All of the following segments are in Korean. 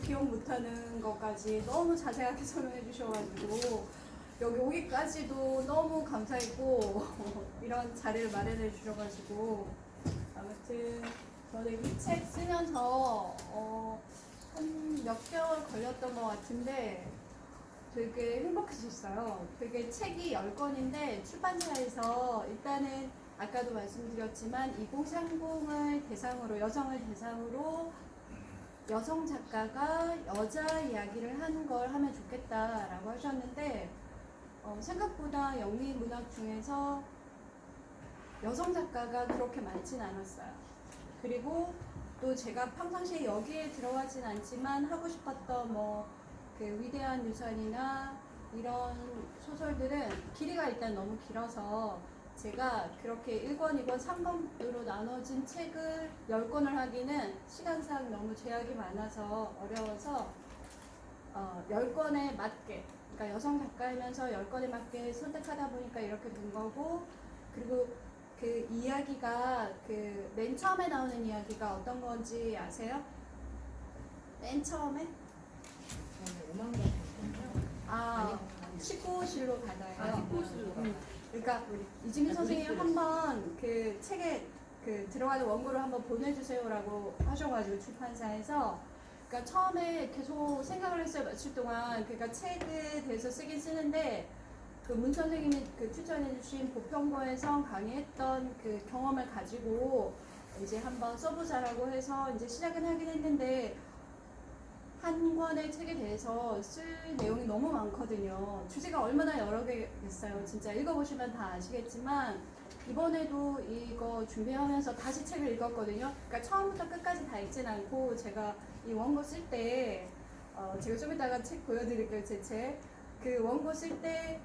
기억 못하는 것까지 너무 자세하게 설명해 주셔가지고 여기 오기까지도 너무 감사했고 이런 자리를 마련해 주셔가지고 아무튼 저는 이 책 쓰면서 한 몇 개월 걸렸던 것 같은데 되게 행복했었어요. 되게 책이 10권인데 출판사에서 일단은 아까도 말씀드렸지만 2030을 대상으로 여성을 대상으로 여성 작가가 여자 이야기를 하는 걸 하면 좋겠다라고 하셨는데 생각보다 영미 문학 중에서 여성 작가가 그렇게 많진 않았어요. 그리고 또 제가 평상시에 여기에 들어가진 않지만 하고 싶었던 그 위대한 유산이나 이런 소설들은 길이가 일단 너무 길어서 제가 그렇게 1권, 2권, 3권으로 나눠진 책을 10권을 하기는 시간상 너무 제약이 많아서 어려워서 10권에 맞게, 그러니까 여성 작가이면서 10권에 맞게 선택하다 보니까 이렇게 된 거고, 그리고 그 이야기가 그 맨 처음에 나오는 이야기가 어떤 건지 아세요? 맨 처음에? 19호실로 가다예요. 19호실로 그러니까 이지민 선생님이 한번 그 책에 그 들어가는 원고를 한번 보내주세요라고 하셔가지고 출판사에서 그러니까 처음에 계속 생각을 했어요. 며칠 동안. 그러니까 책에 대해서 쓰긴 쓰는데 그 문 선생님이 그 추천해주신 보편고에서 강의했던 그 경험을 가지고 이제 한번 써보자라고 해서 이제 시작은 하긴 했는데 한 권의 책에 대해서 쓸 내용이 너무 많거든요. 주제가 얼마나 여러 개겠어요. 진짜 읽어보시면 다 아시겠지만 이번에도 이거 준비하면서 다시 책을 읽었거든요. 그러니까 처음부터 끝까지 다 읽진 않고 제가 이 원고 쓸 때 제가 좀 이따가 책 보여드릴게요. 제 책. 그 원고 쓸 때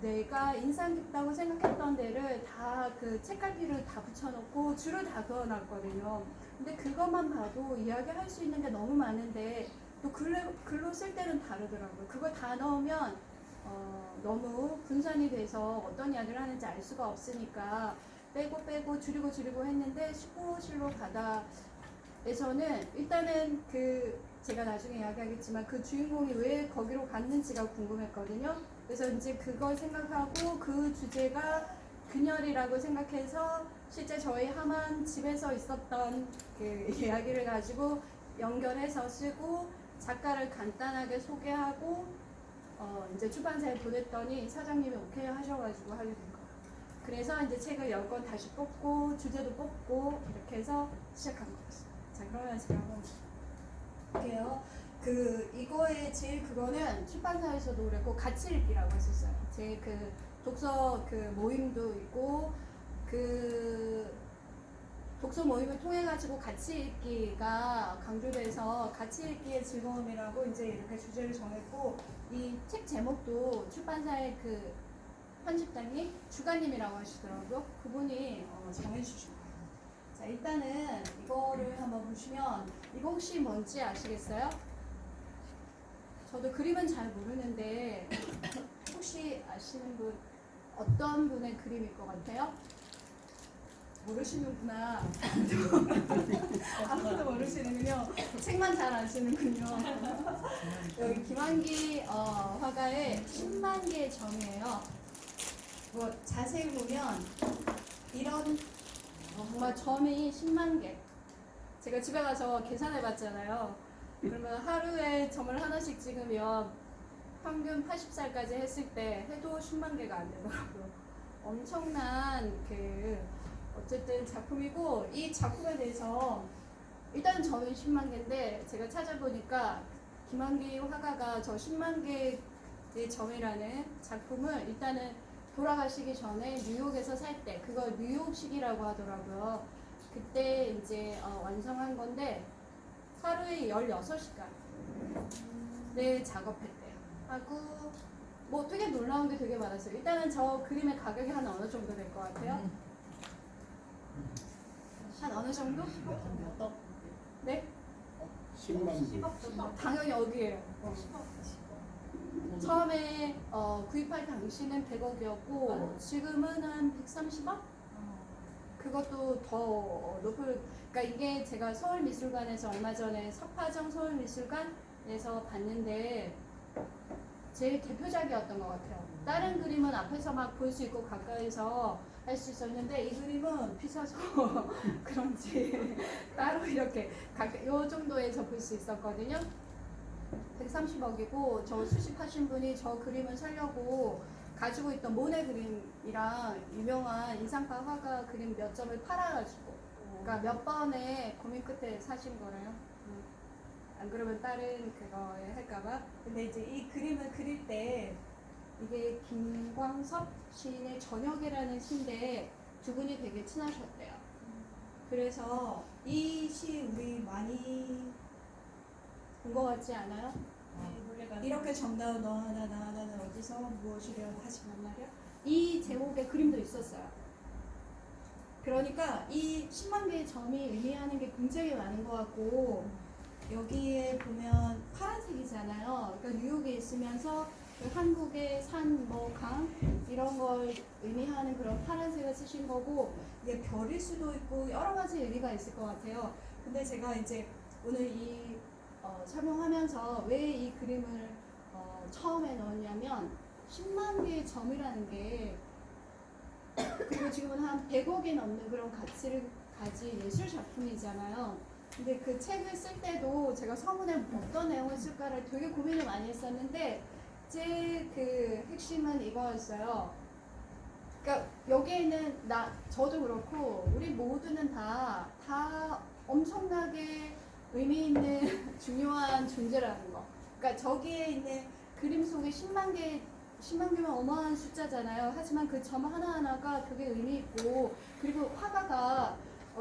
내가 인상 깊다고 생각했던 데를 다 그 책갈피를 다 붙여놓고 줄을 다 그어놨거든요. 근데 그것만 봐도 이야기할 수 있는 게 너무 많은데 또 글로 쓸 때는 다르더라고요. 그거 다 넣으면 너무 분산이 돼서 어떤 이야기를 하는지 알 수가 없으니까 빼고 줄이고 했는데 19호실로 가다에서는 일단은 그 제가 나중에 이야기하겠지만 그 주인공이 왜 거기로 갔는지가 궁금했거든요. 그래서 이제 그걸 생각하고 그 주제가 그녀이라고 생각해서 실제 저희 하만 집에서 있었던 그 이야기를 가지고 연결해서 쓰고 작가를 간단하게 소개하고 이제 출판사에 보냈더니 사장님이 오케이 하셔가지고 하게 된 거예요. 그래서 이제 책을 10권 다시 뽑고 주제도 뽑고 이렇게 해서 시작한 거였어요. 자, 그러면 제가 한번 볼게요. 이거의 제일 그거는 출판사에서도 그랬고 같이 읽기라고 했었어요. 제 그 독서 그 모임도 있고 그 독서 모임을 통해 가지고 같이 읽기가 강조돼서 같이 읽기의 즐거움이라고 이제 이렇게 주제를 정했고 이 책 제목도 출판사의 그 편집장님 주가님이라고 하시더라고요. 그분이 정해주신 거예요. 자, 일단은 이거를 한번 보시면 이거 혹시 뭔지 아시겠어요? 저도 그림은 잘 모르는데 혹시 아시는 분 어떤 분의 그림일 것 같아요? 모르시는구나. 아무도 모르시는군요. 책만 잘 아시는군요. 여기 김한기 화가의 10만 개의 점이에요. 뭐 자세히 보면 이런 정말 점이 10만 개. 제가 집에 가서 계산해 봤잖아요. 그러면 하루에 점을 하나씩 찍으면 평균 80살까지 했을 때 해도 10만 개가 안 되더라고요. 엄청난 어쨌든 작품이고 이 작품에 대해서 일단은 점이 10만 개인데 제가 찾아보니까 김한기 화가가 저 10만 개의 점이라는 작품을 일단은 돌아가시기 전에 뉴욕에서 살 때 그걸 뉴욕식이라고 하더라고요. 그때 이제 완성한 건데 하루에 16시간 네 작업했대요. 하고 뭐 되게 놀라운 게 되게 많았어요. 일단은 저 그림의 가격이 한 어느 정도 될 것 같아요? 한 어느 정도? 네? 10만 당연히 어디예요? 처음에 구입할 당시는 100억이었고 지금은 한 130억? 그것도 더 높을, 그러니까 이게 제가 서울미술관에서 얼마 전에 석화정 서울미술관 에서 봤는데 제일 대표작이었던 것 같아요. 다른 그림은 앞에서 막 볼 수 있고 가까이서 할 수 있었는데 이 그림은 비싸서 그런지 따로 이렇게 요 정도에서 볼 수 있었거든요. 130억이고 저 수집하신 분이 저 그림을 사려고 가지고 있던 모네 그림이랑 유명한 인상파 화가 그림 몇 점을 팔아가지고 그러니까 몇 번의 고민 끝에 사신 거래요. 안 그러면 다른 그거에 할까봐. 근데 이제 이 그림을 그릴 때 이게 김광섭 시인의 저녁이라는 시인데 두 분이 되게 친하셨대요. 그래서 이 시 우리 많이 본 것 같지 않아요? 이렇게 정다운 너 하나 나 하나는 어디서 무엇이려 다시 만나려? 이 제목의 그림도 있었어요. 그러니까 이 10만 개의 점이 의미하는 게 굉장히 많은 것 같고 여기에 보면 파란색이잖아요. 그러니까 뉴욕에 있으면서 그 한국의 산, 뭐 강 이런 걸 의미하는 그런 파란색을 쓰신 거고 이게 별일 수도 있고 여러 가지 의미가 있을 것 같아요. 근데 제가 이제 오늘 이 설명하면서 왜 이 그림을 처음에 넣었냐면 10만 개의 점이라는 게 그리고 지금은 한 100억이 넘는 그런 가치를 가진 예술 작품이잖아요. 근데 그 책을 쓸 때도 제가 서문에 어떤 내용을 쓸까를 되게 고민을 많이 했었는데 제 그 핵심은 이거였어요. 그러니까 여기에는 저도 그렇고 우리 모두는 다 엄청나게 의미 있는 중요한 존재라는 거. 그러니까 저기에 있는 그림 속에 10만 개면 어마어마한 숫자잖아요. 하지만 그 점 하나하나가 되게 의미 있고 그리고 화가가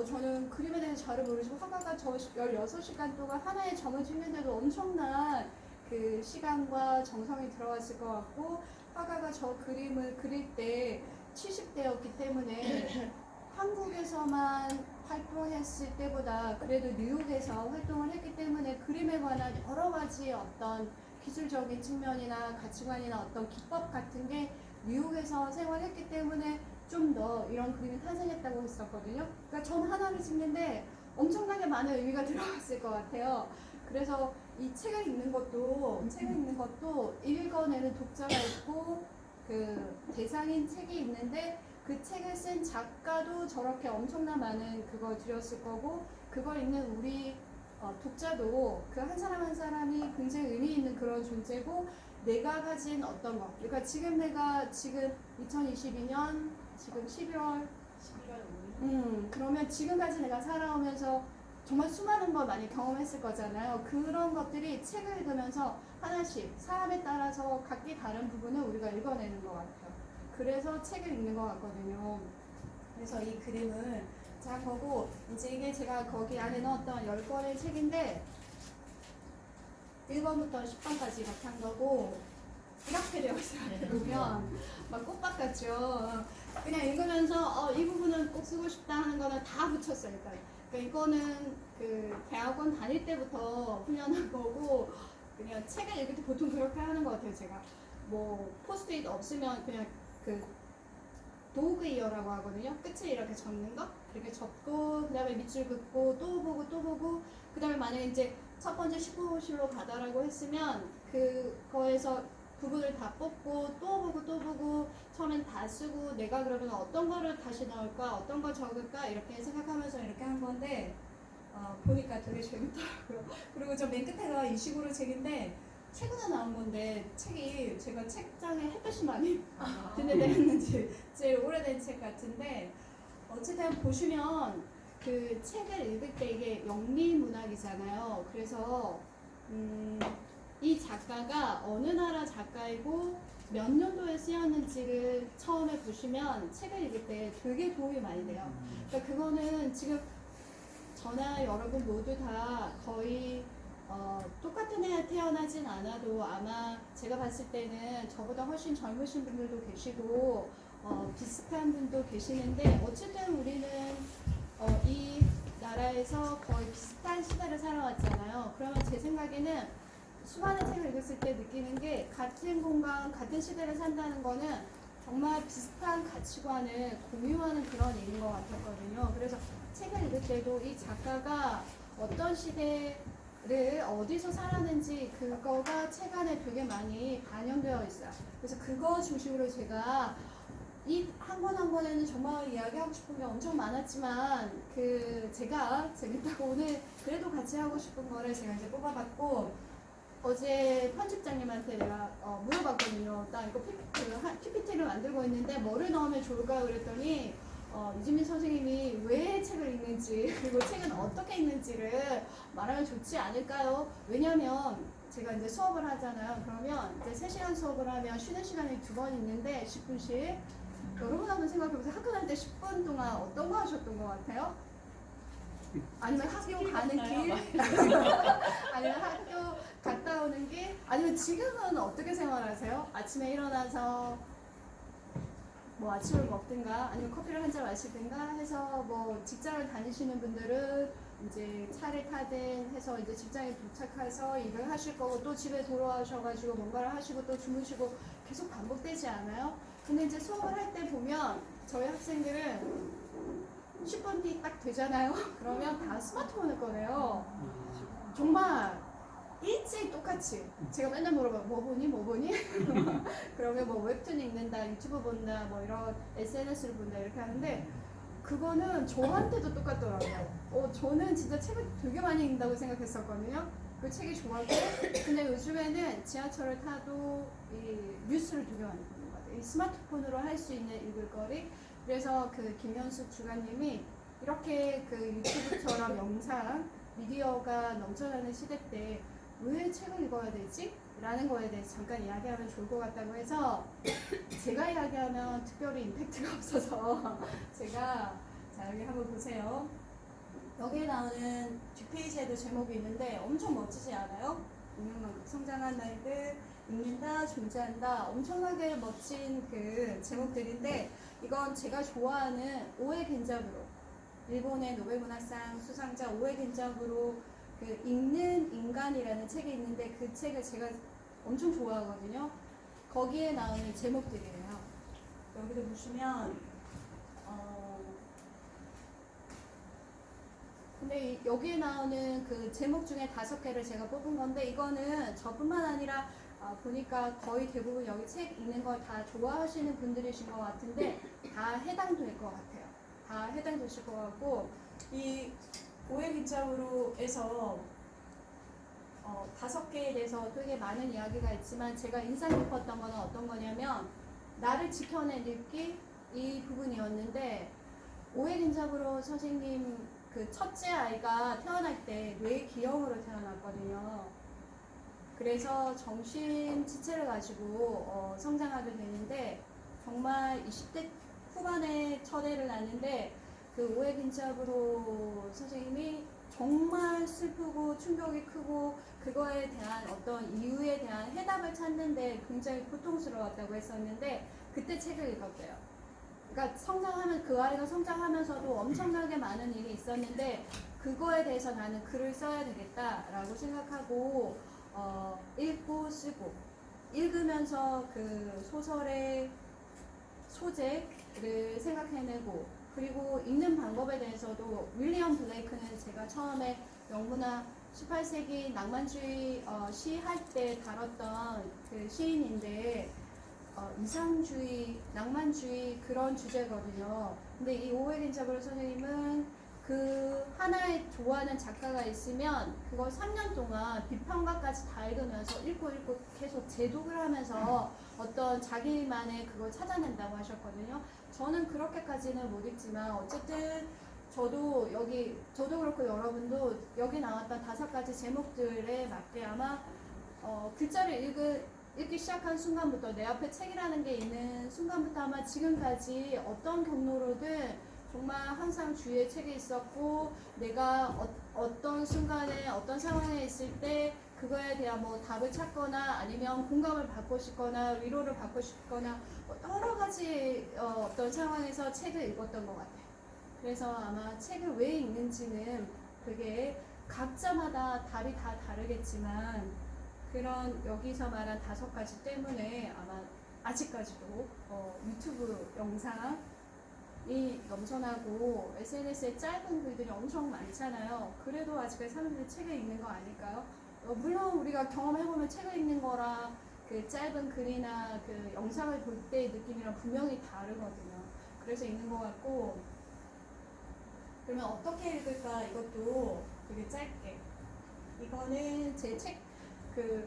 저는 그림에 대해서 잘 모르지만 화가가 저 16시간 동안 하나의 점을 찍는데도 엄청난 그 시간과 정성이 들어갔을 것 같고 화가가 저 그림을 그릴 때 70대였기 때문에 한국에서만 활동했을 때보다 그래도 뉴욕에서 활동을 했기 때문에 그림에 관한 여러 가지 어떤 기술적인 측면이나 가치관이나 어떤 기법 같은 게 뉴욕에서 생활했기 때문에 좀 더 이런 그림이 탄생했다고 했었거든요. 그러니까 점 하나를 찍는데 엄청나게 많은 의미가 들어갔을 것 같아요. 그래서 이 책을 읽는 것도 읽어내는 독자가 있고 그 대상인 책이 있는데 그 책을 쓴 작가도 저렇게 엄청난 많은 그걸 들였을 거고 그걸 읽는 우리 독자도 그 한 사람 한 사람이 굉장히 의미 있는 그런 존재고 내가 가진 어떤 것 그러니까 지금 2022년 지금 11월 5일 그러면 지금까지 내가 살아오면서 정말 수많은 걸 많이 경험했을 거잖아요. 그런 것들이 책을 읽으면서 하나씩 사람에 따라서 각기 다른 부분을 우리가 읽어내는 것 같아요. 그래서 책을 읽는 것 같거든요. 그래서 이 그림을 자 보고 이제 이게 제가 거기 안에 넣었던 10권의 책인데 1번부터 10번까지 이렇게 한 거고 이렇게 되어 있어요. 보면 막 꽃밭 같죠. 그냥 읽으면서 이 부분은 꼭 쓰고 싶다 하는 거는 다 붙였어요. 그러니까 이거는 그 대학원 다닐 때부터 훈련한 거고 그냥 책을 읽을 때 보통 그렇게 하는 것 같아요. 제가 뭐 포스트잇 없으면 그냥 그 도그이어라고 하거든요. 끝에 이렇게 적는 거 이렇게 적고 그 다음에 밑줄 긋고 또 보고 그 다음에 만약에 이제 첫 번째 19호실로 가다라고 했으면 그거에서 부분을 다 뽑고 또 보고 처음엔 다 쓰고 내가 그러면 어떤 거를 다시 넣을까 어떤 거 적을까 이렇게 생각하면서 이렇게 한 건데 보니까 되게 재밌더라고요. 그리고 저 맨 끝에가 이 식으로 책인데 최근에 나온 건데 책이 제가 책장에 햇볕이 많이 드는지 제일 오래된 책 같은데 어쨌든 보시면 그 책을 읽을 때 이게 영미문학이잖아요. 그래서 이 작가가 어느 나라 작가이고 몇 년도에 쓰였는지를 처음에 보시면 책을 읽을 때 되게 도움이 많이 돼요. 그러니까 그거는 지금 저나 여러분 모두 다 거의 똑같은 해에 태어나진 않아도 아마 제가 봤을 때는 저보다 훨씬 젊으신 분들도 계시고 비슷한 분도 계시는데 어쨌든 우리는 이 나라에서 거의 비슷한 시대를 살아왔잖아요. 그러면 제 생각에는 수많은 책을 읽었을 때 느끼는 게 같은 공간, 같은 시대를 산다는 거는 정말 비슷한 가치관을 공유하는 그런 일인 것 같았거든요. 그래서 책을 읽을 때도 이 작가가 어떤 시대에 어디서 살았는지 그거가 책 안에 되게 많이 반영되어 있어요. 그래서 그거 중심으로 제가 이 한 권 한 권에는 정말 이야기하고 싶은 게 엄청 많았지만 제가 재밌다고 오늘 그래도 같이 하고 싶은 거를 제가 이제 뽑아봤고 어제 편집장님한테 내가 물어봤거든요. 나 이거 PPT를 만들고 있는데 뭐를 넣으면 좋을까 그랬더니 이지민 선생님이 왜 책을 읽는지 그리고 책은 어떻게 읽는지를 말하면 좋지 않을까요? 왜냐면 제가 이제 수업을 하잖아요. 그러면 이제 3시간 수업을 하면 쉬는 시간이 2번 있는데 10분씩 여러분 한번 생각해보세요. 학교 다닐 때 10분 동안 어떤 거 하셨던 것 같아요? 아니면 학교 가는 길? 아니면 학교 갔다 오는 길? 아니면 지금은 어떻게 생활하세요? 아침에 일어나서 뭐 아침을 먹든가 아니면 커피를 한 잔 마시든가 해서 뭐 직장을 다니시는 분들은 이제 차를 타든 해서 이제 직장에 도착해서 일을 하실 거고 또 집에 돌아오셔가지고 뭔가를 하시고 또 주무시고 계속 반복되지 않아요? 근데 이제 수업을 할 때 보면 저희 학생들은 10분 뒤 딱 되잖아요? 그러면 다 스마트폰을 꺼내요. 정말 일찍 똑같이 제가 맨날 물어봐요. 뭐 보니? 뭐 보니? 그러면 뭐 웹툰 읽는다, 유튜브 본다, 뭐 이런 SNS를 본다 이렇게 하는데 그거는 저한테도 똑같더라고요. 저는 진짜 책을 되게 많이 읽는다고 생각했었거든요. 그 책이 좋았고 근데 요즘에는 지하철을 타도 이 뉴스를 되게 많이 보는 것 같아요. 이 스마트폰으로 할 수 있는 읽을 거리. 그래서 그 김현숙 주간님이 이렇게 그 유튜브처럼 영상 미디어가 넘쳐나는 시대 때 왜 책을 읽어야 되지? 라는 거에 대해서 잠깐 이야기하면 좋을 것 같다고 해서 제가 이야기하면 특별히 임팩트가 없어서 제가 자 여기 한번 보세요. 여기에 나오는 뒷페이지에도 제목이 있는데 엄청 멋지지 않아요? 읽는 만큼 성장한 나이들, 읽는다, 존재한다 엄청나게 멋진 그 제목들인데 이건 제가 좋아하는 오에 겐자부로 일본의 노벨문학상 수상자 오에 겐자부로 그 읽는 인간이라는 책이 있는데 그 책을 제가 엄청 좋아하거든요. 거기에 나오는 제목들이에요. 여기도 보시면 근데 여기에 나오는 그 제목 중에 5개를 제가 뽑은 건데 이거는 저뿐만 아니라 보니까 거의 대부분 여기 책 읽는 걸 다 좋아하시는 분들이신 것 같은데 다 해당될 것 같아요. 다 해당되실 것 같고 이 오해 빗자루로에서 5개에 대해서 되게 많은 이야기가 있지만 제가 인상 깊었던 거는 어떤 거냐면 나를 지켜낸 읽기 이 부분이었는데 오해 빗자루로 선생님 그 첫째 아이가 태어날 때 뇌 기형으로 태어났거든요. 그래서 정신 지체를 가지고 성장하게 되는데 정말 20대 후반에 첫애를 낳는데 그 오해 빈잡으로 선생님이 정말 슬프고 충격이 크고 그거에 대한 어떤 이유에 대한 해답을 찾는데 굉장히 고통스러웠다고 했었는데 그때 책을 읽었대요. 그러니까 그 아이가 성장하면서도 엄청나게 많은 일이 있었는데 그거에 대해서 나는 글을 써야 되겠다라고 생각하고 읽고 쓰고 읽으면서 그 소설의 소재를 생각해내고 그리고 읽는 방법에 대해서도 윌리엄 블레이크는 제가 처음에 영문학 18세기 낭만주의 시 할 때 다뤘던 그 시인인데 이상주의, 낭만주의 그런 주제거든요. 근데 이 오해 겐자블 선생님은 그 하나의 좋아하는 작가가 있으면 그걸 3년 동안 비평가까지 다 읽으면서 읽고 계속 재독을 하면서 어떤 자기만의 그걸 찾아낸다고 하셨거든요. 저는 그렇게까지는 못 읽지만 어쨌든 저도 그렇고 여러분도 여기 나왔던 5가지 제목들에 맞게 아마 글자를 읽기 시작한 순간부터 내 앞에 책이라는 게 있는 순간부터 아마 지금까지 어떤 경로로든 정말 항상 주위에 책이 있었고 내가 어떤 순간에 어떤 상황에 있을 때 그거에 대한 뭐 답을 찾거나 아니면 공감을 받고 싶거나 위로를 받고 싶거나 뭐 여러 가지 어떤 상황에서 책을 읽었던 것 같아요. 그래서 아마 책을 왜 읽는지는 되게 각자마다 답이 다 다르겠지만 그런 여기서 말한 5가지 때문에 아마 아직까지도 유튜브 영상 넘쳐나고 SNS에 짧은 글들이 엄청 많잖아요. 그래도 아직까지 사람들이 책을 읽는 거 아닐까요? 물론 우리가 경험해보면 책을 읽는 거랑 그 짧은 글이나 그 영상을 볼 때의 느낌이랑 분명히 다르거든요. 그래서 읽는 것 같고, 그러면 어떻게 읽을까? 이것도 되게 짧게. 이거는 제 책, 그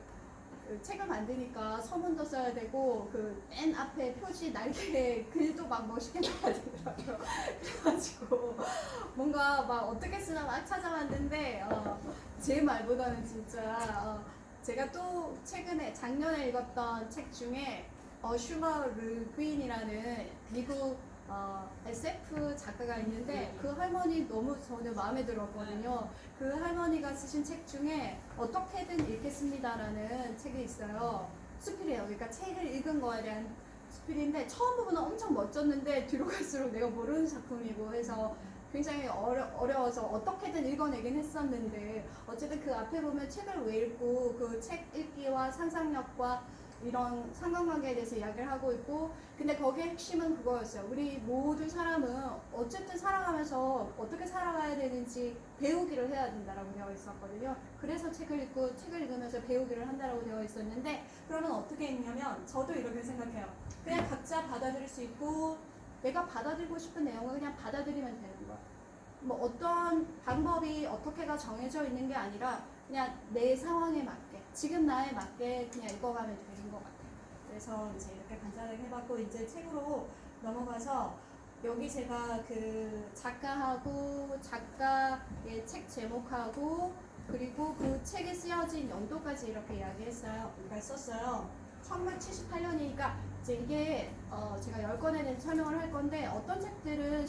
책을 만드니까 서문도 써야 되고, 그 맨 앞에 표지 날개 글도 막 멋있게 나와야 되더라고요. 그래가지고 뭔가 막 어떻게 쓰나 막 찾아봤는데, 제 말보다는 진짜, 제가 또 최근에 작년에 읽었던 책 중에 슈머 르그윈이라는 미국 SF 작가가 있는데 그 할머니 너무 저는 마음에 들었거든요. 그 할머니가 쓰신 책 중에 어떻게든 읽겠습니다라는 책이 있어요. 수필이에요. 그러니까 책을 읽은 거에 대한 수필인데 처음 부분은 엄청 멋졌는데 뒤로 갈수록 내가 모르는 작품이고 해서 굉장히 어려워서 어떻게든 읽어내긴 했었는데 어쨌든 그 앞에 보면 책을 왜 읽고 그 책 읽기와 상상력과 이런 상관관계에 대해서 이야기를 하고 있고 근데 거기에 핵심은 그거였어요. 우리 모든 사람은 어쨌든 살아가면서 어떻게 살아가야 되는지 배우기를 해야 된다라고 되어 있었거든요. 그래서 책을 읽고 책을 읽으면서 배우기를 한다라고 되어 있었는데 그러면 어떻게 읽냐면 저도 이렇게 생각해요. 그냥 각자 받아들일 수 있고 내가 받아들이고 싶은 내용을 그냥 받아들이면 되는 거야. 뭐 어떤 방법이 어떻게가 정해져 있는 게 아니라 그냥 내 상황에 맞게 지금 나에 맞게 그냥 읽어가면 되는 것 같아요. 그래서 이제 이렇게 간단하게 해봤고 이제 책으로 넘어가서 여기 제가 그 작가하고 작가의 책 제목하고 그리고 그 책에 쓰여진 연도까지 이렇게 이야기했어요. 그러니까 썼어요. 1978년이니까 이제 이게 제가 10권에 대해서 설명을 할 건데 어떤 책들은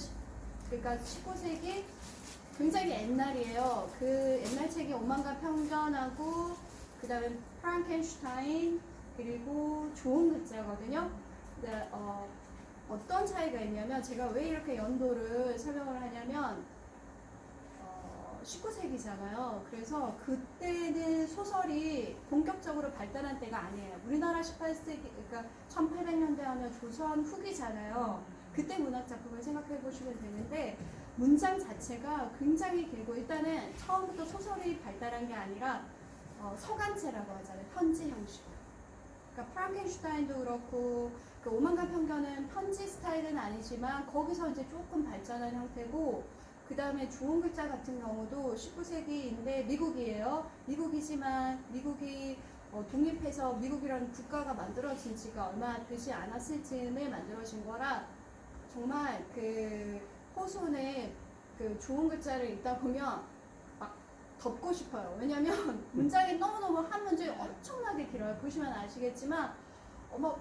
그러니까 19세기 굉장히 옛날이에요. 그 옛날 책이 오만과 편견하고 그 다음에 프랑켄슈타인 그리고 좋은 글자거든요. 근데 어떤 차이가 있냐면 제가 왜 이렇게 연도를 설명을 하냐면 19세기잖아요. 그래서 그때는 소설이 본격적으로 발달한 때가 아니에요. 우리나라 18세기, 그러니까 1800년대 하면 조선 후기잖아요. 그때 문학 작품을 생각해 보시면 되는데 문장 자체가 굉장히 길고 일단은 처음부터 소설이 발달한 게 아니라 서간체라고 하잖아요. 편지 형식. 그러니까 프랑켄슈타인도 그렇고 그 오만과 편견은 편지 스타일은 아니지만 거기서 이제 조금 발전한 형태고 그 다음에 좋은 글자 같은 경우도 19세기인데 미국이에요. 미국이지만 미국이 독립해서 미국이라는 국가가 만들어진 지가 얼마 되지 않았을 즈음에 만들어진 거라 정말 그 호손에 그 좋은 글자를 읽다 보면 막 덮고 싶어요. 왜냐면 문장이 너무너무 한 문장이 엄청나게 길어요. 보시면 아시겠지만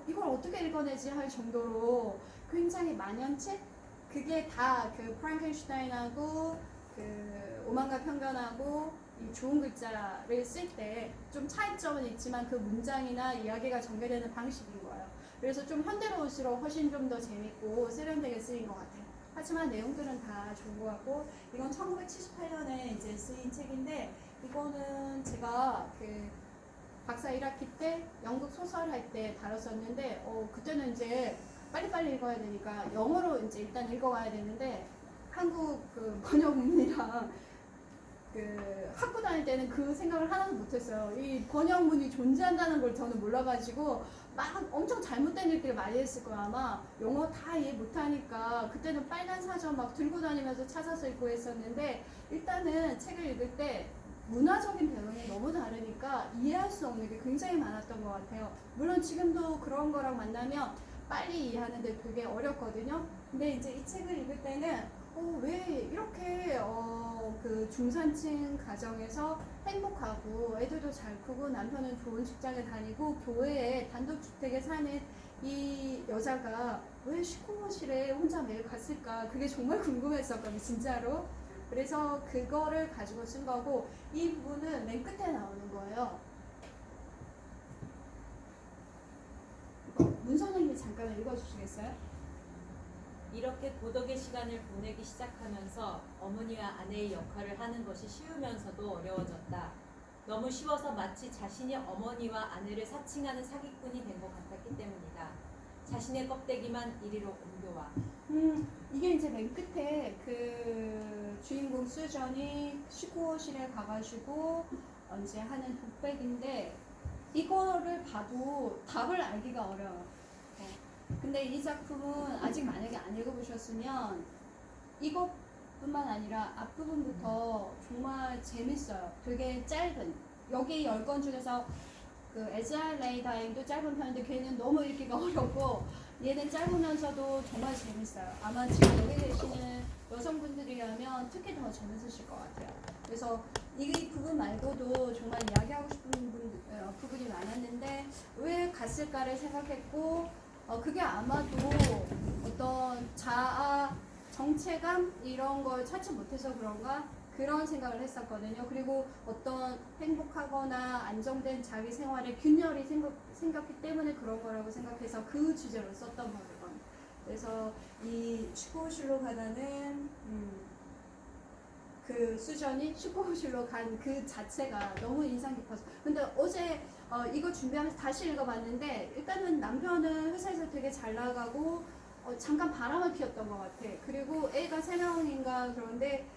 이걸 어떻게 읽어내지 할 정도로 굉장히 만연책? 그게 다 그 프랑켄슈타인하고 그 오만과 편견하고 이 좋은 글자를 쓸 때 좀 차이점은 있지만 그 문장이나 이야기가 전개되는 방식인 거예요. 그래서 좀 현대로울수록 훨씬 좀 더 재밌고 세련되게 쓰인 것 같아요. 하지만 내용들은 다 좋은 것 같고 이건 1978년에 이제 쓰인 책인데 이거는 제가 그 박사 1학기 때 영국 소설 할 때 다뤘었는데 그때는 이제 빨리빨리 읽어야 되니까 영어로 이제 일단 읽어가야 되는데 한국 그 번역문이랑 그 학교 다닐 때는 그 생각을 하나도 못했어요. 이 번역문이 존재한다는 걸 저는 몰라가지고 막 엄청 잘못된 읽기를 많이 했을 거야. 아마 영어 다 이해 못하니까 그때는 빨간 사전 막 들고 다니면서 찾아서 읽고 했었는데 일단은 책을 읽을 때 문화적인 배경이 너무 다르니까 이해할 수 없는 게 굉장히 많았던 것 같아요. 물론 지금도 그런 거랑 만나면 빨리 이해하는데 되게 어렵거든요. 근데 이제 이 책을 읽을 때는 왜 이렇게 그 중산층 가정에서 행복하고 애들도 잘 크고 남편은 좋은 직장에 다니고 교회에 단독주택에 사는 이 여자가 왜 시커먼실에 혼자 매일 갔을까 그게 정말 궁금했었거든요. 진짜로. 그래서 그거를 가지고 쓴 거고 이 부분은 맨 끝에 나오는 거예요. 문 선생님이 잠깐 읽어주시겠어요? 이렇게 고독의 시간을 보내기 시작하면서 어머니와 아내의 역할을 하는 것이 쉬우면서도 어려워졌다. 너무 쉬워서 마치 자신이 어머니와 아내를 사칭하는 사기꾼이 된 것 같았기 때문이다. 자신의 껍데기만 이리로 옮겨와. 이게 이제 맨 끝에 그 주인공 수전이 19호실에 가가지고 이제 하는 독백인데 이거를 봐도 답을 알기가 어려워요. 근데 이 작품은 아직 만약에 안 읽어보셨으면 이것뿐만 아니라 앞부분부터 정말 재밌어요. 되게 짧은 여기 10권 중에서 그 에즈라 레이다임도 짧은 편인데 걔는 너무 읽기가 어렵고 얘는 짧으면서도 정말 재밌어요. 아마 지금 여기 계시는 여성분들이라면 특히 더 재밌으실 것 같아요. 그래서 이 부분 말고도 정말 이야기하고 싶은 부분이 많았는데 왜 갔을까를 생각했고 그게 아마도 어떤 자아, 정체감 이런 걸 찾지 못해서 그런가 그런 생각을 했었거든요. 그리고 어떤 행복하거나 안정된 자기 생활의 균열이 생겼기 때문에 그런 거라고 생각해서 그 주제로 썼던 거거든요. 그래서 이 슈퍼호실로 가다는 그 수전이 슈퍼호실로 간 그 자체가 너무 인상 깊어서 근데 어제 이거 준비하면서 다시 읽어봤는데 일단은 남편은 회사에서 되게 잘 나가고 잠깐 바람을 피웠던 것 같아. 그리고 애가 3명인가 그런데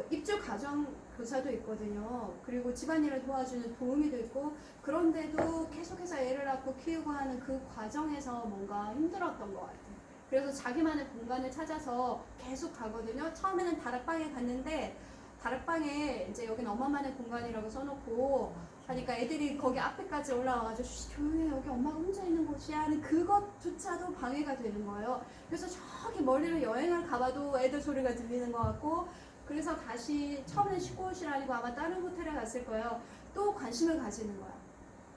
입주 가정 교사도 있거든요. 그리고 집안일을 도와주는 도우미도 있고 그런데도 계속해서 애를 낳고 키우고 하는 그 과정에서 뭔가 힘들었던 것 같아요. 그래서 자기만의 공간을 찾아서 계속 가거든요. 처음에는 다락방에 갔는데 다락방에 이제 여긴 엄마만의 공간이라고 써놓고 하니까 애들이 거기 앞에까지 올라와가지고 조용히 해, 여기 엄마가 혼자 있는 곳이야 하는 그것조차도 방해가 되는 거예요. 그래서 저기 멀리로 여행을 가봐도 애들 소리가 들리는 것 같고 그래서 다시 처음에는 슈퍼호실 아니고 아마 다른 호텔에 갔을 거예요. 또 관심을 가지는 거야.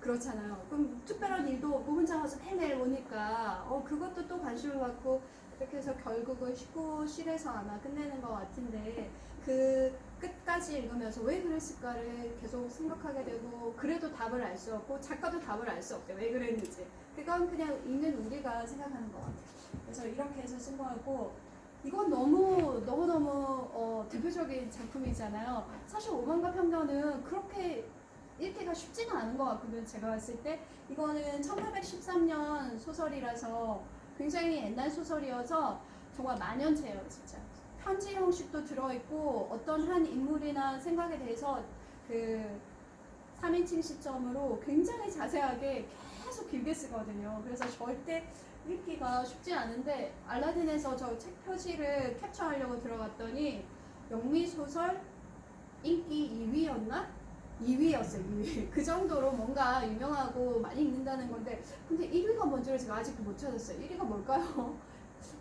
그렇잖아요. 그럼 특별한 일도 없고 혼자 와서 매일매일 오니까 그것도 또 관심을 갖고 이렇게 해서 결국은 슈퍼호실에서 아마 끝내는 것 같은데 그 끝까지 읽으면서 왜 그랬을까를 계속 생각하게 되고 그래도 답을 알 수 없고 작가도 답을 알 수 없대. 왜 그랬는지. 그건 그냥 읽는 우리가 생각하는 것 같아요. 그래서 이렇게 해서 쓴 거고 이건 너무너무 대표적인 작품이잖아요. 사실 오만과 편견은 그렇게 읽기가 쉽지는 않은 것 같거든요. 제가 봤을 때 이거는 1813년 소설이라서 굉장히 옛날 소설이어서 정말 만연체예요. 진짜 편지 형식도 들어있고 어떤 한 인물이나 생각에 대해서 그 3인칭 시점으로 굉장히 자세하게 계속 길게 쓰거든요. 그래서 절대 읽기가 쉽지 않은데 알라딘에서 저 책 표지를 캡처하려고 들어갔더니 영미소설 인기 2위였나? 2위였어요. 2위. 그 정도로 뭔가 유명하고 많이 읽는다는 건데 근데 1위가 뭔지를 제가 아직도 못 찾았어요. 1위가 뭘까요?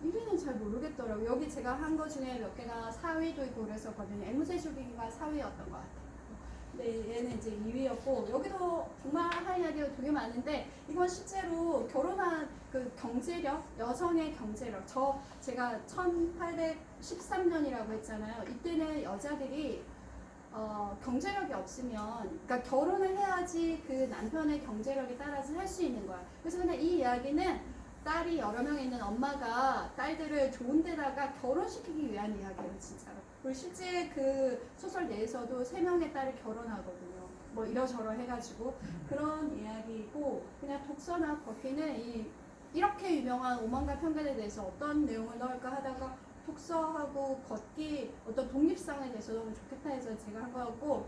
1위는 잘 모르겠더라고요. 여기 제가 한 거 중에 몇 개가 4위도 있고 그랬었거든요. 앵무새 주기가 4위였던 것 같아요. 근데 얘는 이제 2위였고 여기도 정말 할 이야기가 되게 많은데 이건 실제로 결혼한 그 경제력, 여성의 경제력 제가 1813년이라고 했잖아요. 이때는 여자들이 경제력이 없으면 그러니까 결혼을 해야지 그 남편의 경제력에 따라서 할 수 있는 거야. 그래서 그냥 이 이야기는 딸이 여러 명 있는 엄마가 딸들을 좋은 데다가 결혼시키기 위한 이야기예요. 진짜로. 그리고 실제 그 소설 내에서도 3명의 딸을 결혼하거든요. 뭐 이러저러 해가지고 그런 이야기이고 그냥 독서나 걷기는 이렇게 유명한 오만과 편견에 대해서 어떤 내용을 넣을까 하다가 독서하고 걷기 어떤 독립성에 대해서 너무 좋겠다 해서 제가 한 거였고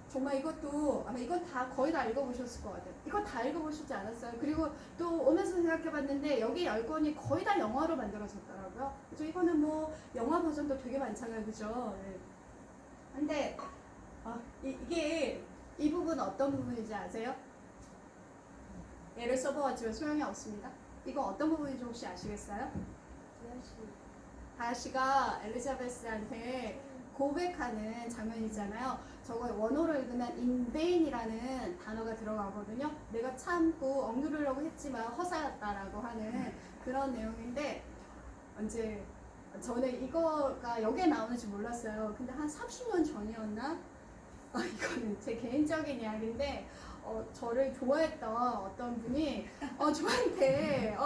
정말 이것도 아마 이건 다 거의 다 읽어보셨을 것 같아요. 이거 다 읽어보시지 않았어요? 그리고 또 오면서 생각해봤는데 여기 10권이 거의 다 영화로 만들어졌더라고요. 그래서 이거는 뭐 영화 버전도 되게 많잖아요. 그죠? 네. 근데 이게 이 부분 어떤 부분인지 아세요? 얘를 써보았지만 소용이 없습니다. 이거 어떤 부분인지 혹시 아시겠어요? 다시가 엘리자베스한테 고백하는 장면이잖아요. 저거 원어로 읽으면 in vain이라는 단어가 들어가거든요. 내가 참고 억누르려고 했지만 허사였다라고 하는 그런 내용인데 이제 저는 이거가 여기에 나오는지 몰랐어요. 근데 한 30년 전이었나? 이거는 제 개인적인 이야기인데 저를 좋아했던 어떤 분이 저한테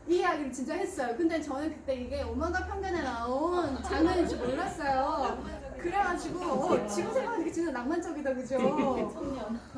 이 이야기를 진짜 했어요. 근데 저는 그때 이게 오만과 편견에 나온 장면인지 몰랐어요. 그래가지고 지금 생각하니까 진짜 낭만적이다, 그죠?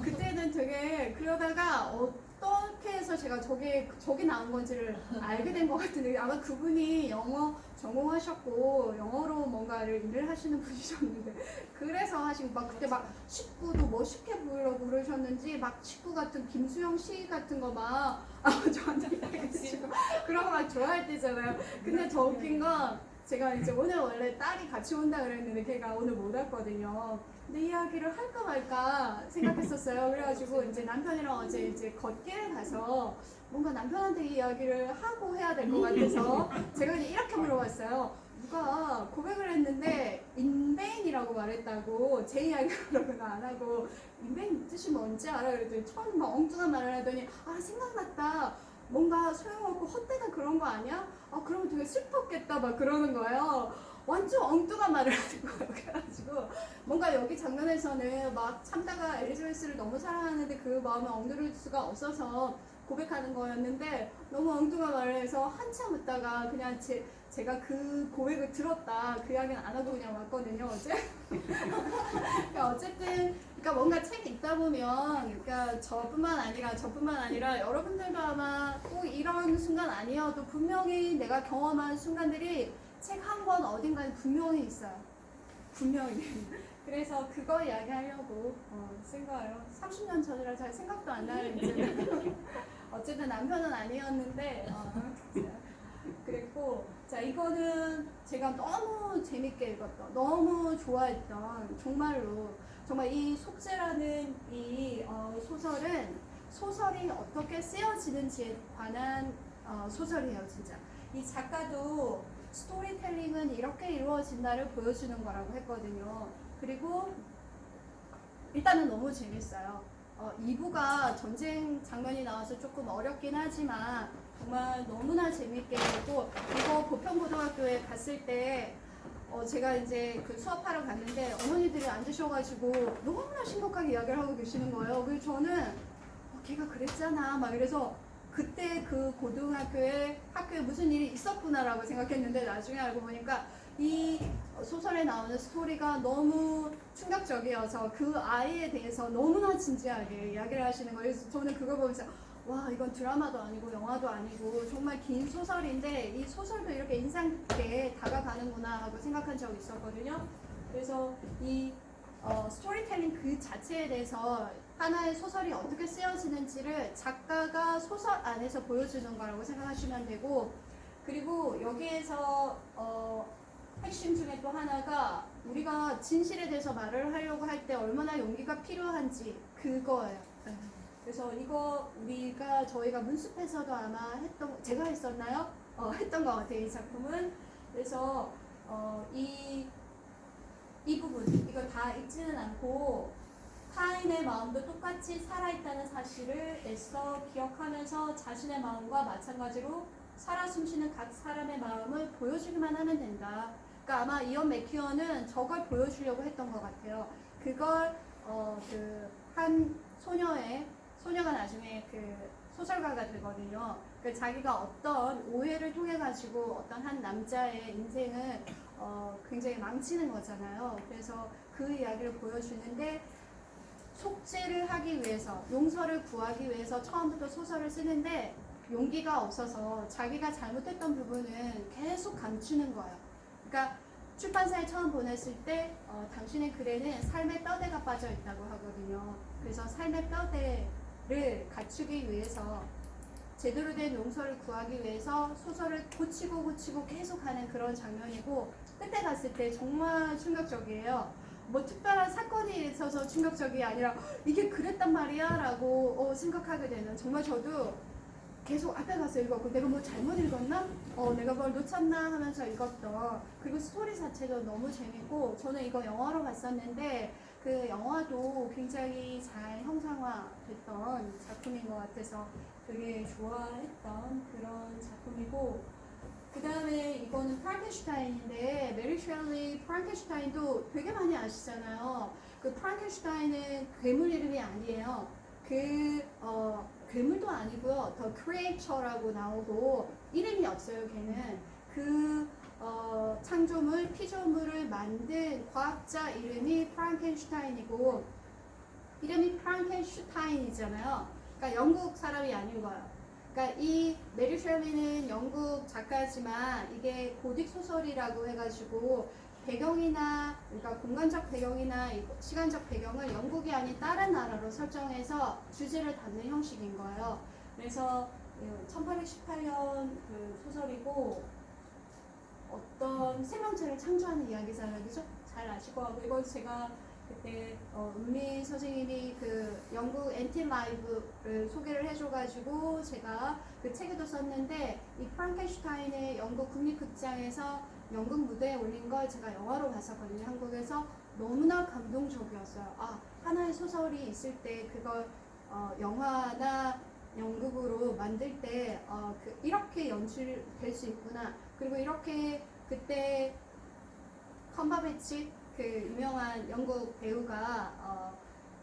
그때는 되게 그러다가 어떻게 해서 제가 저기 나온 건지를 알게 된 것 같은데 아마 그분이 영어 전공하셨고 영어로 뭔가를 일을 하시는 분이셨는데 그래서 하신 막 그때 막 식구도 멋있게 보이려고 그러셨는지 막 식구 같은 김수영 씨 같은 거막 저한테 이야기해주시고 그런 거 막 좋아할 때잖아요. 근데 더 웃긴 건 제가 이제 오늘 원래 딸이 같이 온다 그랬는데 걔가 오늘 못 왔거든요. 근데 이야기를 할까 말까 생각했었어요. 그래가지고 이제 남편이랑 어제 이제 걷기를 가서 뭔가 남편한테 이 이야기를 하고 해야 될 것 같아서 제가 이제 이렇게 물어봤어요. 누가 고백을 했는데 인벤이라고 말했다고 제 이야기라고는 안 하고 인벤 뜻이 뭔지 알아? 그랬더니 처음 막 엉뚱한 말을 하더니 아 생각났다. 뭔가 소용없고 헛되다 그런 거 아니야? 아 그러면 되게 슬펐겠다 막 그러는 거예요. 완전 엉뚱한 말을 하는 거예요. 그래가지고 뭔가 여기 장면에서는 막 참다가 엘리자베스를 너무 사랑하는데 그 마음을 억누를 수가 없어서 고백하는 거였는데 너무 엉뚱한 말을 해서 한참 웃다가 그냥 제가 그 고백을 들었다 그 이야기는 안 하고 그냥 왔거든요 어제. 그러니까 어쨌든 그러니까 뭔가 책이 읽다 보면 그러니까 저뿐만 아니라 여러분들도 아마 꼭 이런 순간 아니어도 분명히 내가 경험한 순간들이 책 한 권 어딘가에 분명히 있어요. 분명히. 그래서 그거 이야기하려고 쓴 거예요. 30년 전이라 잘 생각도 안 나는 이제. 어쨌든 남편은 아니었는데 그랬고 자 이거는 제가 너무 재밌게 읽었던 너무 좋아했던 정말 이 속죄라는 이 소설은 소설이 어떻게 쓰여지는지에 관한 소설이에요 진짜. 이 작가도 스토리텔링은 이렇게 이루어진다를 보여주는 거라고 했거든요. 그리고 일단은 너무 재밌어요. 2부가 전쟁 장면이 나와서 조금 어렵긴 하지만 정말 너무나 재밌게 했고 이거 보평고등학교에 갔을 때 제가 이제 그 수업하러 갔는데 어머니들이 앉으셔가지고 너무나 심각하게 이야기를 하고 계시는 거예요. 그래서 저는 걔가 그랬잖아 막 이래서 그때 그 학교에 무슨 일이 있었구나라고 생각했는데 나중에 알고 보니까 이 소설에 나오는 스토리가 너무 충격적이어서 그 아이에 대해서 너무나 진지하게 이야기를 하시는 거예요. 그래서 저는 그걸 보면서 와 이건 드라마도 아니고 영화도 아니고 정말 긴 소설인데 이 소설도 이렇게 인상 깊게 다가가는구나 하고 생각한 적이 있었거든요. 그래서 이 스토리텔링 그 자체에 대해서 하나의 소설이 어떻게 쓰여지는지를 작가가 소설 안에서 보여주는 거라고 생각하시면 되고 그리고 여기에서 핵심 중에 또 하나가 우리가 진실에 대해서 말을 하려고 할 때 얼마나 용기가 필요한지 그거예요. 그래서 이거 저희가 문숲에서도 아마 제가 했었나요? 했던 것 같아요 이 작품은. 그래서 이 부분 이거 다 읽지는 않고 타인의 마음도 똑같이 살아있다는 사실을 애써 기억하면서 자신의 마음과 마찬가지로 살아 숨쉬는 각 사람의 마음을 보여주기만 하면 된다. 그러니까 아마 이언 맥키언은 저걸 보여주려고 했던 것 같아요. 그걸 그 한 소녀가 나중에 그 소설가가 되거든요. 그 자기가 어떤 오해를 통해 가지고 어떤 한 남자의 인생을 굉장히 망치는 거잖아요. 그래서 그 이야기를 보여주는데 속죄를 하기 위해서 용서를 구하기 위해서 처음부터 소설을 쓰는데 용기가 없어서 자기가 잘못했던 부분은 계속 감추는 거예요. 그러니까 출판사에 처음 보냈을 때 당신의 글에는 삶의 뼈대가 빠져 있다고 하거든요. 그래서 삶의 뼈대를 갖추기 위해서 제대로 된 용서를 구하기 위해서 소설을 고치고 계속하는 그런 장면이고 끝에 갔을 때 정말 충격적이에요. 뭐 특별한 사건이 있어서 충격적이 아니라 이게 그랬단 말이야 라고 생각하게 되는 정말 저도 계속 앞에 가서 읽었고 내가 뭐 잘못 읽었나? 내가 뭘 놓쳤나 하면서 읽었던 그리고 스토리 자체도 너무 재밌고 저는 이거 영화로 봤었는데 그 영화도 굉장히 잘 형상화됐던 작품인 것 같아서 되게 좋아했던 그런 작품이고 그 다음에 이거는 프랑켄슈타인인데 메리 셸리 프랑켄슈타인도 되게 많이 아시잖아요. 그 프랑켄슈타인은 괴물 이름이 아니에요. 괴물도 아니고요. 더 크리에이처라고 나오고 이름이 없어요. 걔는 그 피조물을 만든 과학자 이름이 프랑켄슈타인이고 이름이 프랑켄슈타인이잖아요. 그러니까 영국 사람이 아닌 거예요. 그러니까 이 메리 셸리는 영국 작가지만 이게 고딕 소설이라고 해가지고 배경이나 그러니까 공간적 배경이나 이 시간적 배경을 영국이 아닌 다른 나라로 설정해서 주제를 담는 형식인 거예요. 그래서 1818년 그 소설이고 어떤 생명체를 창조하는 이야기잖아요, 그죠? 잘 아실 것 같고 이건 제가 그때 은미 선생님이 그 영국 엔티 라이브를 소개를 해줘가지고 제가 그 책에도 썼는데 이 프랑켄슈타인의 영국 국립극장에서 연극 무대에 올린 걸 제가 영화로 봤었거든요. 한국에서 너무나 감동적이었어요. 아, 하나의 소설이 있을 때 그걸 영화나 연극으로 만들 때 이렇게 연출될 수 있구나. 그리고 이렇게 그때 컴버배치 그 유명한 영국 배우가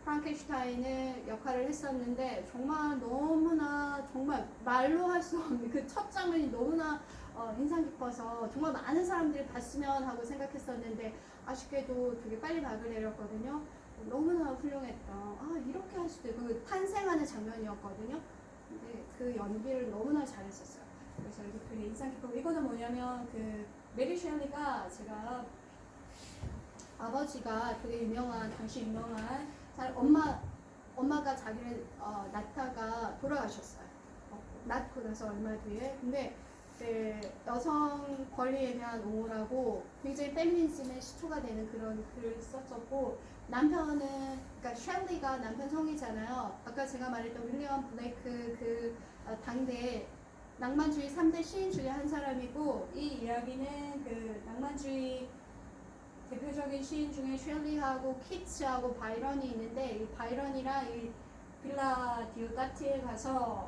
프랑켄슈타인을 역할을 했었는데 정말 너무나 정말 말로 할 수 없는 그 첫 장면이 너무나 인상 깊어서 정말 많은 사람들이 봤으면 하고 생각했었는데 아쉽게도 되게 빨리 막을 내렸거든요. 너무나 훌륭했다. 아, 이렇게 할 수도 있고 그 탄생하는 장면이었거든요. 근데 그 연기를 너무나 잘했었어요. 그래서 이게 되게 인상 깊고 이거는 뭐냐면 그 메리 셸리가 제가 아버지가 되게 유명한 당시 유명한 엄마가 자기를 낳다가 돌아가셨어요. 낳고 나서 얼마 뒤에 근데 그 여성 권리에 대한 옹호라고 굉장히 페미니즘의 시초가 되는 그런 글을 썼었고 남편은 그러니까 셸리가 남편 성이잖아요. 아까 제가 말했던 윌리엄 블레이크 그 당대 낭만주의 3대 시인 중에 한 사람이고 이 이야기는 그 낭만주의 대표적인 시인 중에 셸리하고 키츠하고 바이런이 있는데 이 바이런이랑 이 빌라 디오다티에 가서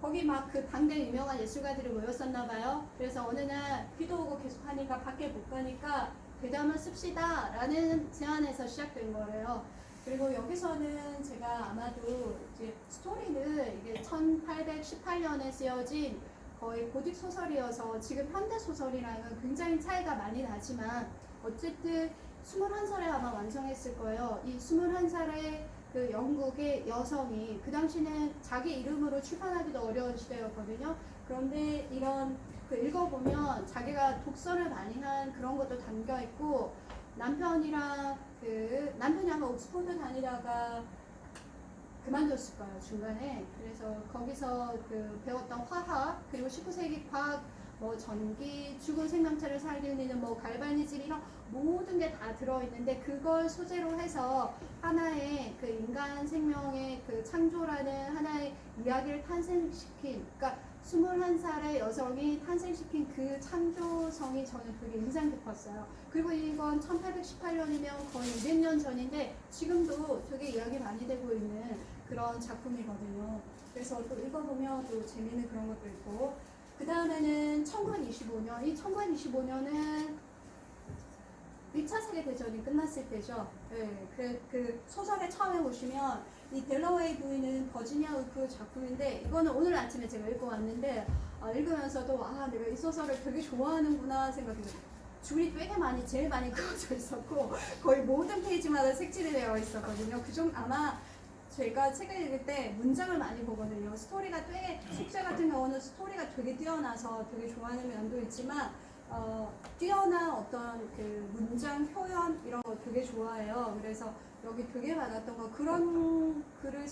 거기 막 그 당대 유명한 예술가들이 모였었나 봐요. 그래서 어느 날 비도 오고 계속 하니까 밖에 못 가니까 대담을 씁시다 라는 제안에서 시작된 거래요. 그리고 여기서는 제가 아마도 이제 스토리는 이게 1818년에 쓰여진 거의 고딕 소설이어서 지금 현대 소설이랑은 굉장히 차이가 많이 나지만 어쨌든 21살에 아마 완성했을 거예요. 이 21살의 그 영국의 여성이 그 당시는 자기 이름으로 출판하기도 어려운 시대였거든요. 그런데 이런 그 읽어보면 자기가 독서를 많이 한 그런 것도 담겨 있고 남편이랑 남편이 아마 옥스퍼드 다니다가 그만뒀을 거예요 중간에. 그래서 거기서 그 배웠던 화학 그리고 19세기 과학 뭐 전기 죽은 생명체를 살리는 뭐 갈바니즘 이런 모든 게 다 들어있는데 그걸 소재로 해서 하나의 그 인간 생명의 그 창조라는 하나의 이야기를 탄생시킨 그러니까 21살의 여성이 탄생시킨 그 창조성이 저는 되게 인상 깊었어요. 그리고 이건 1818년이면 거의 200년 전인데 지금도 되게 이야기 많이 되고 있는 그런 작품이거든요. 그래서 또 읽어보면 또 재미있는 그런 것도 있고 그 다음에는 1925년 이 1925년은 1차 세계대전이 끝났을 때죠. 네, 그 소설에 처음에 보시면 이 델러웨이 부인은 버지니아 울프 작품인데 이거는 오늘 아침에 제가 읽고 왔는데 읽으면서도 아 내가 이 소설을 되게 좋아하는구나 생각이 들어요. 줄이 되게 많이 제일 많이 그어져 있었고 거의 모든 페이지마다 색칠이 되어 있었거든요. 그중 아마 제가 책을 읽을 때 문장을 많이 보거든요. 스토리가 되게 속죄 같은 경우는 스토리가 되게 뛰어나서 되게 좋아하는 면도 있지만 뛰어난 어떤 그 문장 표현 이런 거 되게 좋아해요. 그래서 여기 되게 많았던 거 그런 글을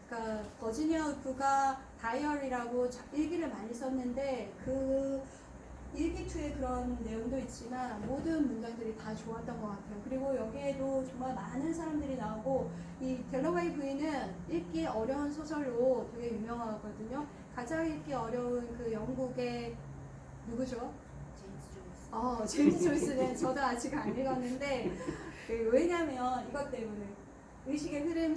그러니까 버지니아 울프가 다이어리라고 일기를 많이 썼는데 그 일기투에 그런 내용도 있지만 모든 문장들이 다 좋았던 것 같아요. 그리고 여기에도 정말 많은 사람들이 나오고 이 델러웨이 부인은 읽기 어려운 소설로 되게 유명하거든요. 가장 읽기 어려운 그 영국의 누구죠? 제임스 조이스는 저도 아직 안 읽었는데 왜냐면 이것 때문에 의식의 흐름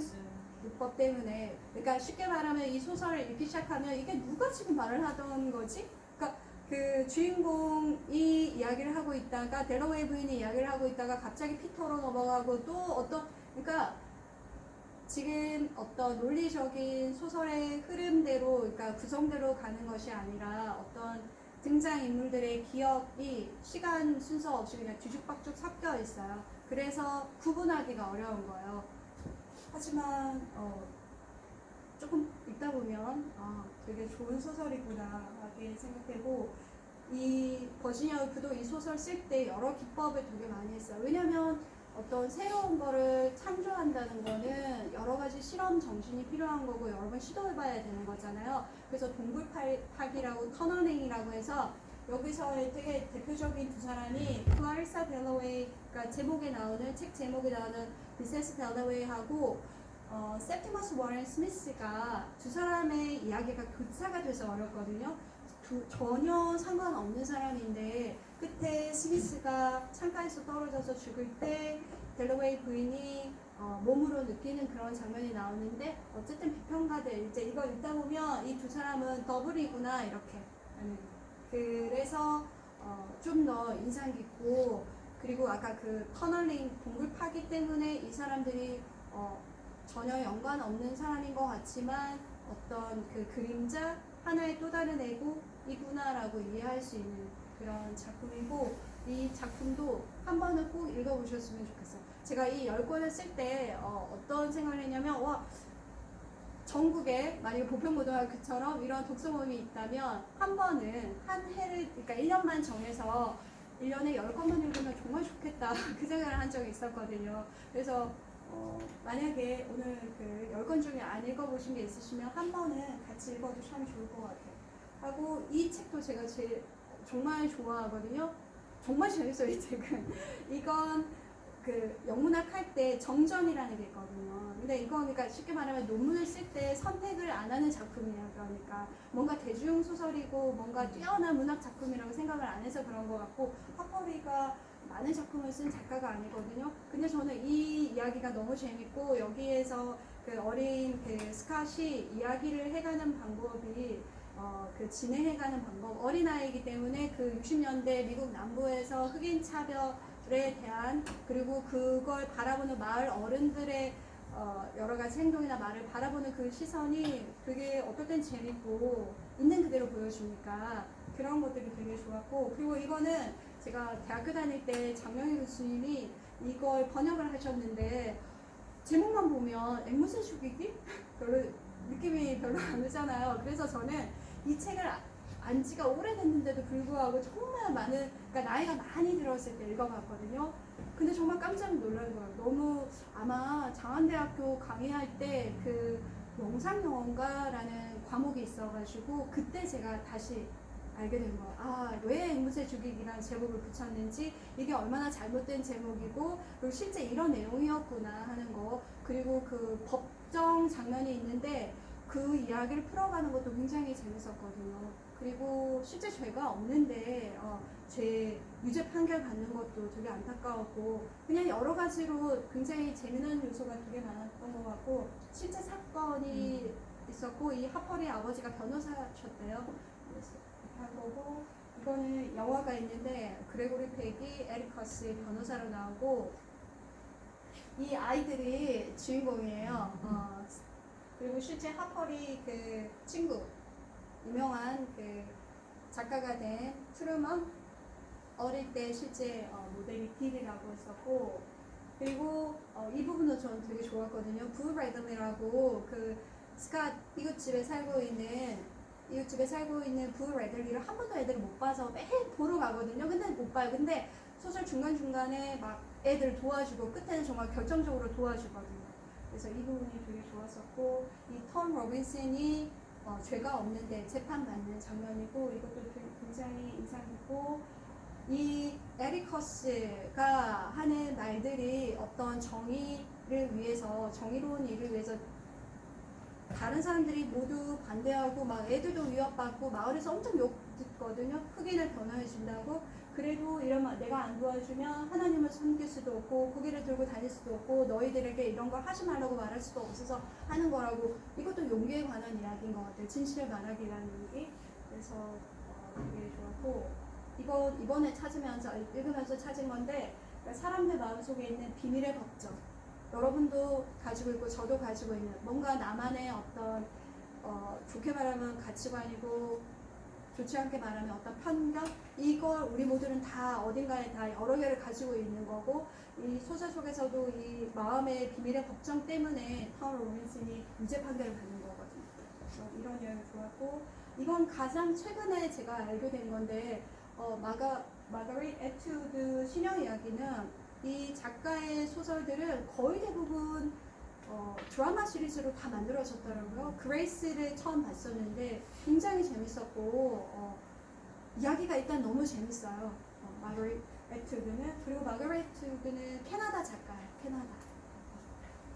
문법 때문에 그러니까 쉽게 말하면 이 소설을 읽기 시작하면 이게 누가 지금 말을 하던 거지? 그러니까 그 주인공이 이야기를 하고 있다가 델러웨이 부인이 이야기를 하고 있다가 갑자기 피터로 넘어가고 또 어떤 그러니까 지금 어떤 논리적인 소설의 흐름대로 그러니까 구성대로 가는 것이 아니라 어떤 등장인물들의 기억이 시간 순서 없이 그냥 뒤죽박죽 섞여 있어요. 그래서 구분하기가 어려운 거예요. 하지만 조금 읽다 보면 되게 좋은 소설이구나 하게 생각되고 이 버지니아 울프도 이 소설 쓸 때 여러 기법을 되게 많이 했어요. 왜냐면 어떤 새로운 거를 창조한다는 거는 여러 가지 실험 정신이 필요한 거고 여러 번 시도해봐야 되는 거잖아요. 그래서 동굴 파기라고 터널링이라고 해서 여기서 되게 대표적인 두 사람이 클라리사 델러웨이, 그러니까 책 제목에 나오는 미세스 델러웨이하고 세프티머스 워렌 스미스가 두 사람의 이야기가 교차가 돼서 어렵거든요. 전혀 상관없는 사람인데 끝에 스미스가 창가에서 떨어져서 죽을 때 델러웨이 부인이 몸으로 느끼는 그런 장면이 나오는데 어쨌든 비평가들 이제 이걸 읽다 보면 이 두 사람은 더블이구나 이렇게 그래서 좀 더 인상 깊고 그리고 아까 그 터널링 동굴 파기 때문에 이 사람들이 전혀 연관 없는 사람인 것 같지만 어떤 그 그림자 하나의 또 다른 애고이구나라고 이해할 수 있는 그런 작품이고 이 작품도 한 번은 꼭 읽어보셨으면 좋겠어요. 제가 이 10권을 쓸 때 어떤 생각을 했냐면 전국에 만약에 보편고등학교처럼 이런 독서 모임이 있다면 한 번은 한 해를 그러니까 1년만 정해서 1년에 10권만 읽으면 정말 좋겠다 그 생각을 한 적이 있었거든요. 그래서 만약에 오늘 그 10권 중에 안 읽어보신 게 있으시면 한 번은 같이 읽어도 참 좋을 것 같아요. 하고 이 책도 제가 정말 좋아하거든요. 정말 재밌어요, 이 책은. 이건 그 영문학 할 때 정전이라는 게 있거든요. 근데 이건 그러니까 쉽게 말하면 논문을 쓸 때 선택을 안 하는 작품이에요. 그러니까 뭔가 대중 소설이고 뭔가 뛰어난 문학 작품이라고 생각을 안 해서 그런 것 같고 하퍼리가 많은 작품을 쓴 작가가 아니거든요. 근데 저는 이 이야기가 너무 재밌고 여기에서 그 어린 그 스캇이 이야기를 해가는 방법이 그 진행해가는 방법 어린아이이기 때문에 그 60년대 미국 남부에서 흑인 차별에 대한 그리고 그걸 바라보는 마을 어른들의 여러 가지 행동이나 말을 바라보는 그 시선이 되게 어떨 땐 재밌고 있는 그대로 보여주니까 그런 것들이 되게 좋았고 그리고 이거는 제가 대학교 다닐 때 장명희 교수님이 이걸 번역을 하셨는데 제목만 보면 앵무새 죽이기? 별로 느낌이 별로 안 오잖아요. 그래서 저는 이 책을 안 지가 오래됐는데도 불구하고 정말 많은 그러니까 나이가 많이 들었을 때 읽어봤거든요. 근데 정말 깜짝 놀란 거예요. 너무 아마 장안대학교 강의할 때 그 영상영어인가라는 과목이 있어가지고 그때 제가 다시 알게 된 거예요. 왜 앵무새 죽이기라는 제목을 붙였는지 이게 얼마나 잘못된 제목이고 그리고 실제 이런 내용이었구나 하는 거 그리고 그 법정 장면이 있는데 그 이야기를 풀어가는 것도 굉장히 재밌었거든요. 그리고 실제 죄가 없는데 죄 유죄 판결 받는 것도 되게 안타까웠고 그냥 여러 가지로 굉장히 재미난 요소가 되게 많았던 것 같고 실제 사건이 있었고 이 하퍼리 아버지가 변호사셨대요. 그래서 한 거고 이거는 영화가 있는데 그레고리 팩이 에리커스의 변호사로 나오고 이 아이들이 주인공이에요. 그리고 실제 하퍼리 그 친구 유명한 그 작가가 된 트루먼 어릴 때 실제 모델이 딜이라고 했었고 그리고 이 부분도 저는 되게 좋았거든요. 부 레들리라고 그 스캇 이웃집에 살고 있는 부 레들리를 한 번도 애들을 못 봐서 매일 보러 가거든요. 근데 못 봐요. 근데 소설 중간중간에 막 애들 도와주고 끝에는 정말 결정적으로 도와주거든요. 그래서 이 부분이 되게 좋았었고 이 톰 로빈슨이 죄가 없는데 재판받는 장면이고 이것도 굉장히 인상 깊고 이 에리커스가 하는 말들이 어떤 정의를 위해서 정의로운 일을 위해서 다른 사람들이 모두 반대하고 막 애들도 위협받고 마을에서 엄청 욕 듣거든요. 흑인을 변호해 준다고. 그래도 이런 내가 안 도와주면 하나님을 섬길 수도 없고 고개를 들고 다닐 수도 없고 너희들에게 이런 걸 하지 말라고 말할 수도 없어서 하는 거라고. 이것도 용기에 관한 이야기인 것 같아요. 진실을 말하기라는 얘기. 그래서 되게 좋았고 이번에 읽으면서 찾은 건데 그러니까 사람들 마음속에 있는 비밀의 걱정 여러분도 가지고 있고 저도 가지고 있는 뭔가 나만의 어떤 좋게 말하면 가치관이고 좋지 않게 말하면 어떤 편견 이걸 우리 모두는 다 어딘가에 다 여러 개를 가지고 있는 거고 이 소설 속에서도 이 마음의 비밀의 걱정 때문에 톰 로빈슨이 유죄 판결을 받는 거거든요. 이런 이야기 좋았고 이건 가장 최근에 제가 알게 된 건데 마가릿 애투드 신형 이야기는 이 작가의 소설들은 거의 대부분 드라마 시리즈로 다 만들어졌더라고요. 그레이스를 처음 봤었는데 굉장히 재밌었고 이야기가 일단 너무 재밌어요. 마가릿 애투드는 그리고 마가릿 애투드는 캐나다 작가예요.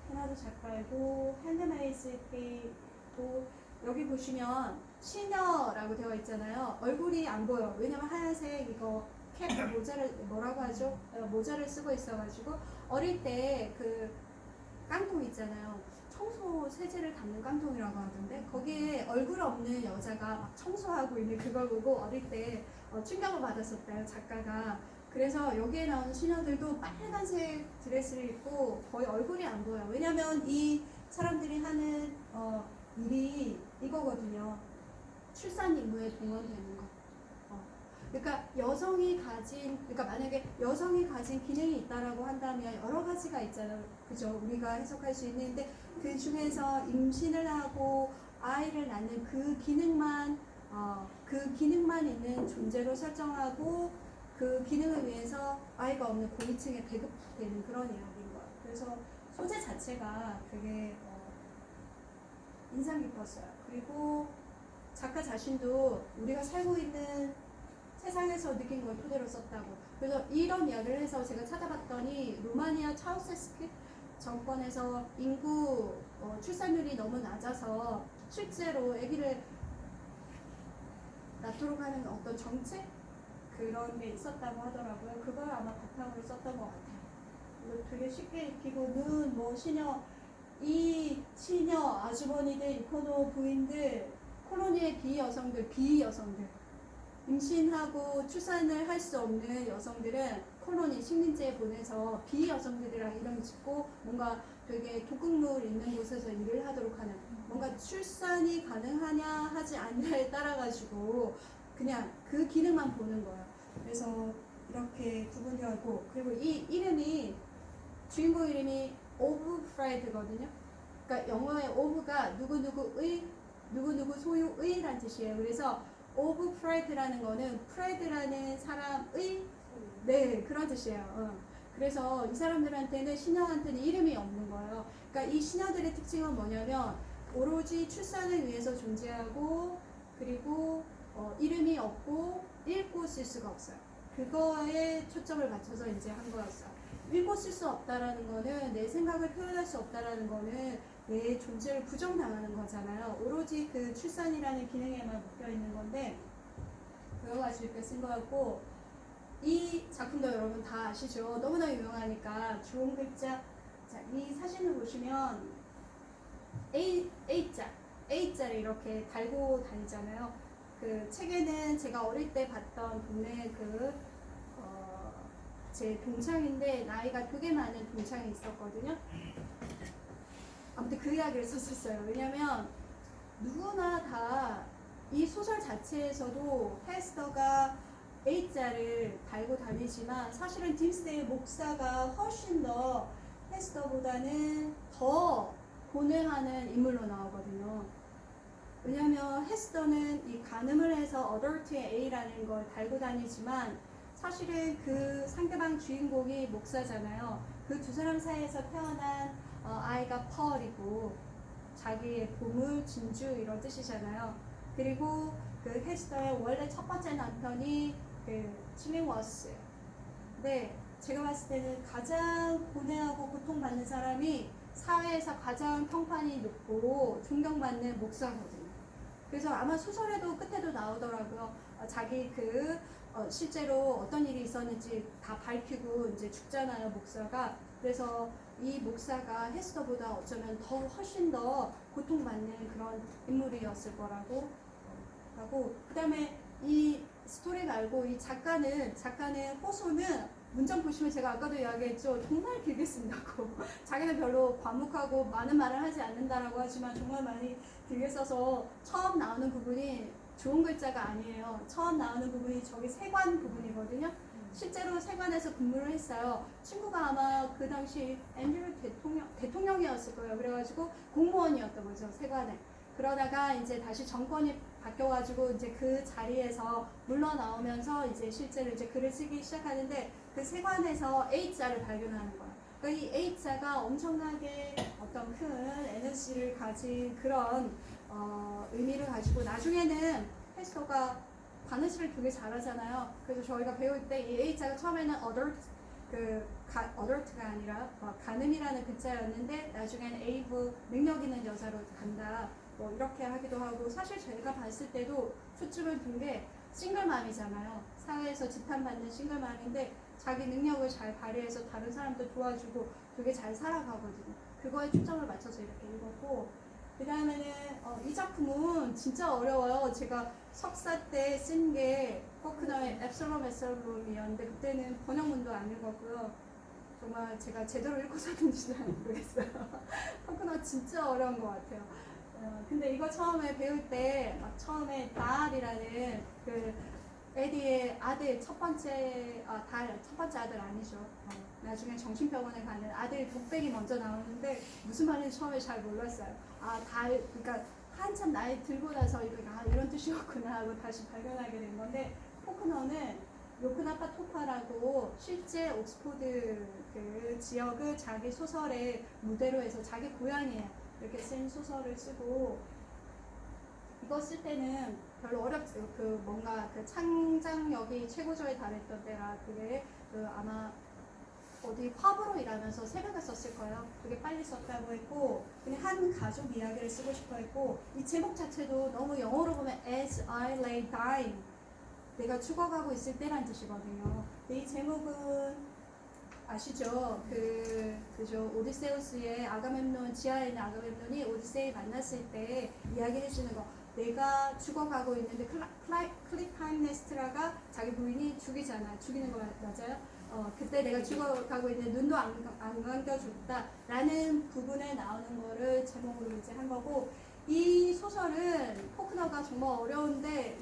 캐나다 작가이고 핸드메이드 테이도 여기 보시면 시녀라고 되어 있잖아요. 얼굴이 안 보여. 왜냐면 하얀색 이거 캡 모자를 뭐라고 하죠? 모자를 쓰고 있어가지고 어릴 때 그 깡통 있잖아요. 청소 세제를 담는 깡통이라고 하던데 거기에 얼굴 없는 여자가 막 청소하고 있는 그걸 보고 어릴 때 충격을 받았었대요. 작가가. 그래서 여기에 나오는 시녀들도 빨간색 드레스를 입고 거의 얼굴이 안 보여요. 왜냐면 이 사람들이 하는 일이 이거거든요. 출산 임무에 동원되는 거. 그러니까 그러니까 만약에 여성이 가진 기능이 있다라고 한다면 여러 가지가 있잖아요. 그죠? 우리가 해석할 수 있는데 그 중에서 임신을 하고 아이를 낳는 그 기능만 있는 존재로 설정하고 그 기능을 위해서 아이가 없는 고위층에 배급되는 그런 이야기인 거예요. 그래서 소재 자체가 되게 인상 깊었어요. 그리고 작가 자신도 우리가 살고 있는 세상에서 느낀 걸 토대로 썼다고. 그래서 이런 이야기를 해서 제가 찾아봤더니 루마니아 차우세스크 정권에서 인구 출산율이 너무 낮아서 실제로 아기를 낳도록 하는 어떤 정책 그런 게 있었다고 하더라고요. 그걸 아마 바탕으로 썼던 것 같아요. 이거 되게 쉽게 익히고는 이 시녀 아주머니들, 이코노 부인들, 콜로니의 비여성들 임신하고 출산을 할 수 없는 여성들은 콜로니 식민지에 보내서 비여성들이랑 이름 짓고 뭔가 되게 독극물 있는 곳에서 일을 하도록 하는 뭔가 출산이 가능하냐 하지 않냐에 따라 가지고 그냥 그 기능만 보는 거예요. 그래서 이렇게 구분되어 있고 그리고 이 이름이 주인공 이름이 오브 프레드거든요. 그러니까 영어의 오브가 누구누구의 누구누구 소유의란 뜻이에요. 그래서 오브 프레드라는 거는 프레드라는 사람의 그런 뜻이에요. 그래서 이 사람들한테는 시녀한테는 이름이 없는 거예요. 그러니까 이 시녀들의 특징은 뭐냐면 오로지 출산을 위해서 존재하고 그리고 이름이 없고 읽고 쓸 수가 없어요. 그거에 초점을 맞춰서 이제 한 거였어요. 읽고 쓸 수 없다라는 거는 내 생각을 표현할 수 없다라는 거는 내 존재를 부정당하는 거잖아요. 오로지 그 출산이라는 기능에만 묶여 있는 건데 그거 가지고 이렇게 쓴 거였고 이 작품도 여러분 다 아시죠? 너무나 유명하니까 좋은 글자. 자, 이 사진을 보시면 A자를 이렇게 달고 다니잖아요. 그 책에는 제가 어릴 때 봤던 동네 제 동창인데 나이가 되게 많은 동창이 있었거든요. 아무튼 그 이야기를 썼었어요. 왜냐면 누구나 다 이 소설 자체에서도 헤스터가 A자를 달고 다니지만 사실은 딤스데이 목사가 훨씬 더 헤스터보다는 더 고뇌하는 인물로 나오거든요. 왜냐면 헤스터는 이 간음을 해서 어덜트의 A라는 걸 달고 다니지만 사실은 그 상대방 주인공이 목사잖아요. 그 두 사람 사이에서 태어난 아이가 펄이고 자기의 보물, 진주 이런 뜻이잖아요. 그리고 그 헤스터의 원래 첫 번째 남편이 그 칠링워스예요. 근데 제가 봤을 때는 가장 고뇌하고 고통받는 사람이 사회에서 가장 평판이 높고 존경받는 목사거든요. 그래서 아마 소설에도 끝에도 나오더라고요. 자기 실제로 어떤 일이 있었는지 다 밝히고 이제 죽잖아요, 목사가. 그래서 이 목사가 헤스터보다 어쩌면 훨씬 더 고통받는 그런 인물이었을 거라고 하고, 그 다음에 이 스토리 말고 이 작가는 호소는 문장 보시면 제가 아까도 이야기했죠. 정말 길게 쓴다고. 자기는 별로 과묵하고 많은 말을 하지 않는다라고 하지만 정말 많이 길게 써서 처음 나오는 부분이 좋은 글자가 아니에요. 처음 나오는 부분이 저기 세관 부분이거든요. 실제로 세관에서 근무를 했어요. 친구가 아마 그 당시 앤드류 대통령이었을 거예요. 그래가지고 공무원이었던 거죠, 세관에. 그러다가 이제 다시 정권이 바뀌어가지고 이제 그 자리에서 물러나오면서 이제 실제로 이제 글을 쓰기 시작하는데 그 세관에서 A자를 발견하는 거예요. 그러니까 이 A자가 엄청나게 어떤 큰 에너지를 가진 그런 의미를 가지고 나중에는 헬스가 바느질을 되게 잘하잖아요. 그래서 저희가 배울 때 이 A자가 처음에는 adult가 아니라 가늠이라는 글자였는데 나중에는 able 능력 있는 여자로 간다. 뭐 이렇게 하기도 하고 사실 저희가 봤을 때도 초점을 둔 게 싱글맘이잖아요. 사회에서 지탄받는 싱글맘인데 자기 능력을 잘 발휘해서 다른 사람도 도와주고 되게 잘 살아가거든요. 그거에 초점을 맞춰서 이렇게 읽었고 그 다음에는 이 작품은 진짜 어려워요. 제가 석사 때 쓴 게 포크너의 앱살롬 앱살롬이었는데 그때는 번역문도 안 읽었고요. 정말 제가 제대로 읽고서는지는 모르겠어요. 포크너 진짜 어려운 것 같아요. 근데 이거 처음에 배울 때 막 처음에 달이라는 그 에디의 아들 첫 번째 아들 아니죠. 나중에 정신병원에 가는 아들 독백이 먼저 나오는데 무슨 말인지 처음에 잘 몰랐어요. 그러니까 한참 나이 들고 나서 이런 뜻이었구나 하고 다시 발견하게 된 건데 포크너는 요크나파 토파라고 실제 옥스포드 그 지역을 자기 소설의 무대로 해서 자기 고향이에요. 이렇게 쓴 소설을 쓰고 이거 쓸 때는 별로 어렵지. 뭔가 그 창작력이 최고조에 달했던 때라 그게 아마 어디 화보로 일하면서 새벽에 썼을 거예요. 되게 빨리 썼다고 했고 그냥 한 가족 이야기를 쓰고 싶어 했고 이 제목 자체도 너무 영어로 보면 As I Lay Dying 내가 죽어가고 있을 때란 뜻이거든요. 근데 이 제목은 아시죠? 그죠? 오디세우스의 아가멤논 지하에 있는 아가멤논이 오디세이 만났을 때 이야기를 해주는 거. 내가 죽어가고 있는데 클리파임네스트라가 자기 부인이 죽이는 거 맞아요? 그때 내가 죽어가고 있는데 눈도 안 감겨줬다 라는 부분에 나오는 거를 제목으로 이제 한 거고 이 소설은 포크너가 정말 어려운데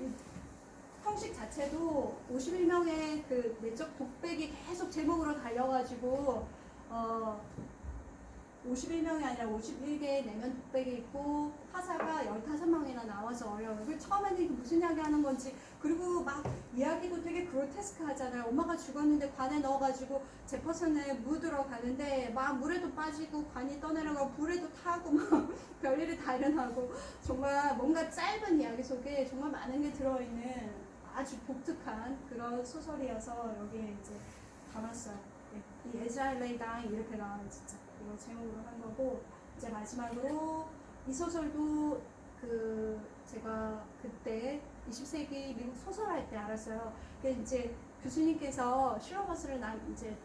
형식 자체도 51명의 그 내적 독백이 계속 제목으로 달려가지고 51명이 아니라 51개의 내면 독백이 있고 화사가 15명이나 나와서 어려워요. 그 처음에는 이게 무슨 이야기 하는 건지 그리고 막 이야기도 되게 그로테스크 하잖아요. 엄마가 죽었는데 관에 넣어가지고 제퍼슨에 묻으러 가는데 막 물에도 빠지고 관이 떠내려가고 불에도 타고 막 별일이 다 일어나고 정말 뭔가 짧은 이야기 속에 정말 많은 게 들어있는 아주 독특한 그런 소설이어서 여기에 이제 담았어요. 네. 이 에즈라엘레이당 이렇게 나와요 진짜. 이거 제목으로 한 거고 이제 마지막으로 이 소설도 제가 그때 20세기 미국 소설할 때 알았어요. 이제 교수님께서 실로버스를 이제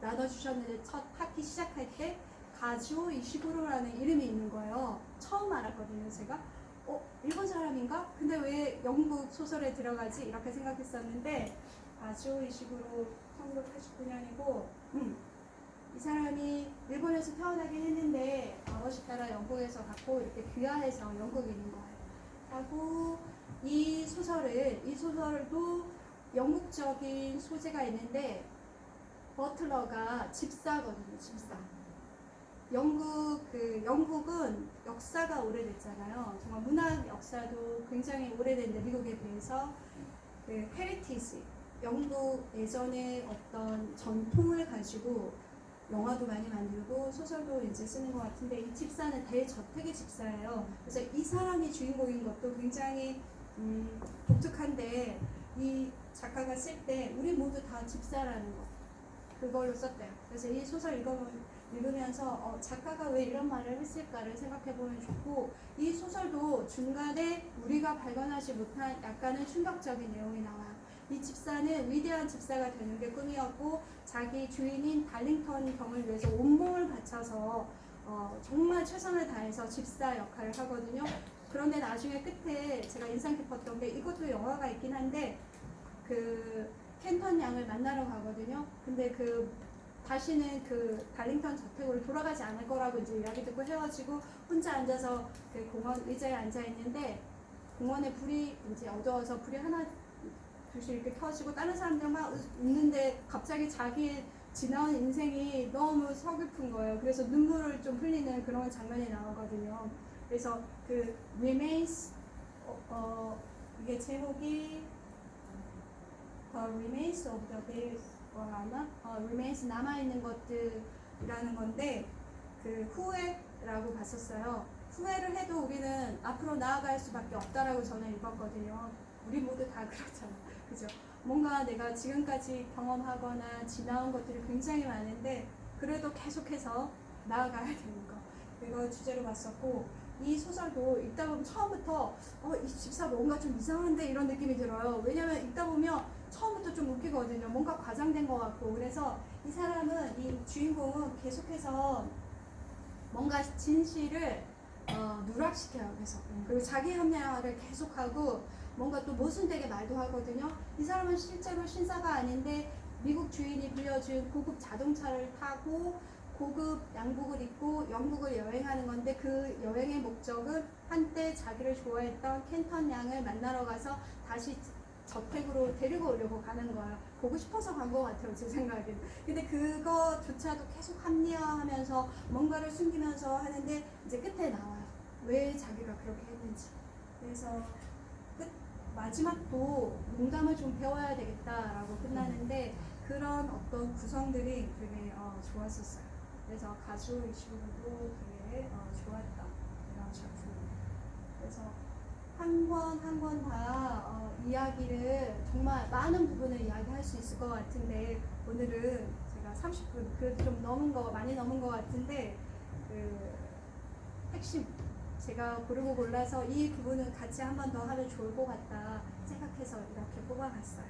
나눠주셨는데 첫 학기 시작할 때 가주오 이시구로라는 이름이 있는 거예요. 처음 알았거든요 제가. 일본 사람인가? 근데 왜 영국 소설에 들어가지? 이렇게 생각했었는데 가주오 이시구로 1989년이고 이 사람이 일본에서 태어나긴 했는데 아버지 따라 영국에서 갔고 이렇게 귀화해서 영국인인 거예요. 하고 이 소설도 영국적인 소재가 있는데 버틀러가 집사거든요. 집사. 영국은 역사가 오래됐잖아요. 정말 문학 역사도 굉장히 오래된데 미국에 비해서 그 헤리티지 영국 예전의 어떤 전통을 가지고 영화도 많이 만들고 소설도 이제 쓰는 것 같은데 이 집사는 대저택의 집사예요. 그래서 이 사람이 주인공인 것도 굉장히 독특한데 이 작가가 쓸 때 우리 모두 다 집사라는 거 그걸로 썼대요. 그래서 이 소설 읽으면서 작가가 왜 이런 말을 했을까를 생각해보면 좋고 이 소설도 중간에 우리가 발견하지 못한 약간은 충격적인 내용이 나와요. 이 집사는 위대한 집사가 되는 게 꿈이었고 자기 주인인 달링턴 경을 위해서 온몸을 바쳐서 정말 최선을 다해서 집사 역할을 하거든요. 그런데 나중에 끝에 제가 인상 깊었던 게 이것도 영화가 있긴 한데 그 켄턴 양을 만나러 가거든요. 근데 다시는 그 달링턴 저택으로 돌아가지 않을 거라고 이제 이야기 듣고 헤어지고 혼자 앉아서 그 공원 의자에 앉아 있는데 공원에 불이 이제 어두워서 불이 하나 둘씩 이렇게 켜지고 다른 사람들 막 웃는데 갑자기 자기 지나온 인생이 너무 서글픈 거예요. 그래서 눈물을 좀 흘리는 그런 장면이 나오거든요. 그래서 그 remains 이게 제목이 The remains of the days 아마 remains 남아 있는 것들이라는 건데 그 후회라고 봤었어요. 후회를 해도 우리는 앞으로 나아갈 수밖에 없다라고 저는 읽었거든요. 우리 모두 다 그렇잖아, 그죠? 뭔가 내가 지금까지 경험하거나 지나온 것들이 굉장히 많은데 그래도 계속해서 나아가야 되는 거. 이거 주제로 봤었고 이 소설도 읽다 보면 처음부터 이 집사 뭔가 좀 이상한데 이런 느낌이 들어요. 왜냐면 읽다 보면 처음부터 좀 웃기거든요. 뭔가 과장된 것 같고. 그래서 이 사람은, 이 주인공은 계속해서 뭔가 진실을 누락시켜요. 계속. 그리고 자기 합리화를 계속하고 뭔가 또 모순되게 말도 하거든요. 이 사람은 실제로 신사가 아닌데 미국 주인이 빌려준 고급 자동차를 타고 고급 양복을 입고 영국을 여행하는 건데 그 여행의 목적은 한때 자기를 좋아했던 켄턴 양을 만나러 가서 다시 저택으로 데리고 오려고 가는 거야. 보고 싶어서 간 것 같아요, 제 생각에는. 근데 그거조차도 계속 합리화하면서 뭔가를 숨기면서 하는데 이제 끝에 나와요. 왜 자기가 그렇게 했는지. 그래서 마지막도 농담을 좀 배워야 되겠다라고 끝나는데 그런 어떤 구성들이 되게 좋았었어요. 그래서 가수이시고도 되게 좋았다 이런 작품입니다. 그래서 한 권 한 권 다 이야기를 정말 많은 부분을 이야기할 수 있을 것 같은데 오늘은 제가 30분 그래도 좀 많이 넘은 것 같은데 그 핵심 제가 고르고 골라서 이 부분은 같이 한 번 더 하면 좋을 것 같다 생각해서 이렇게 뽑아봤어요.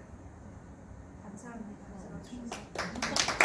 감사합니다. 들어주셔서.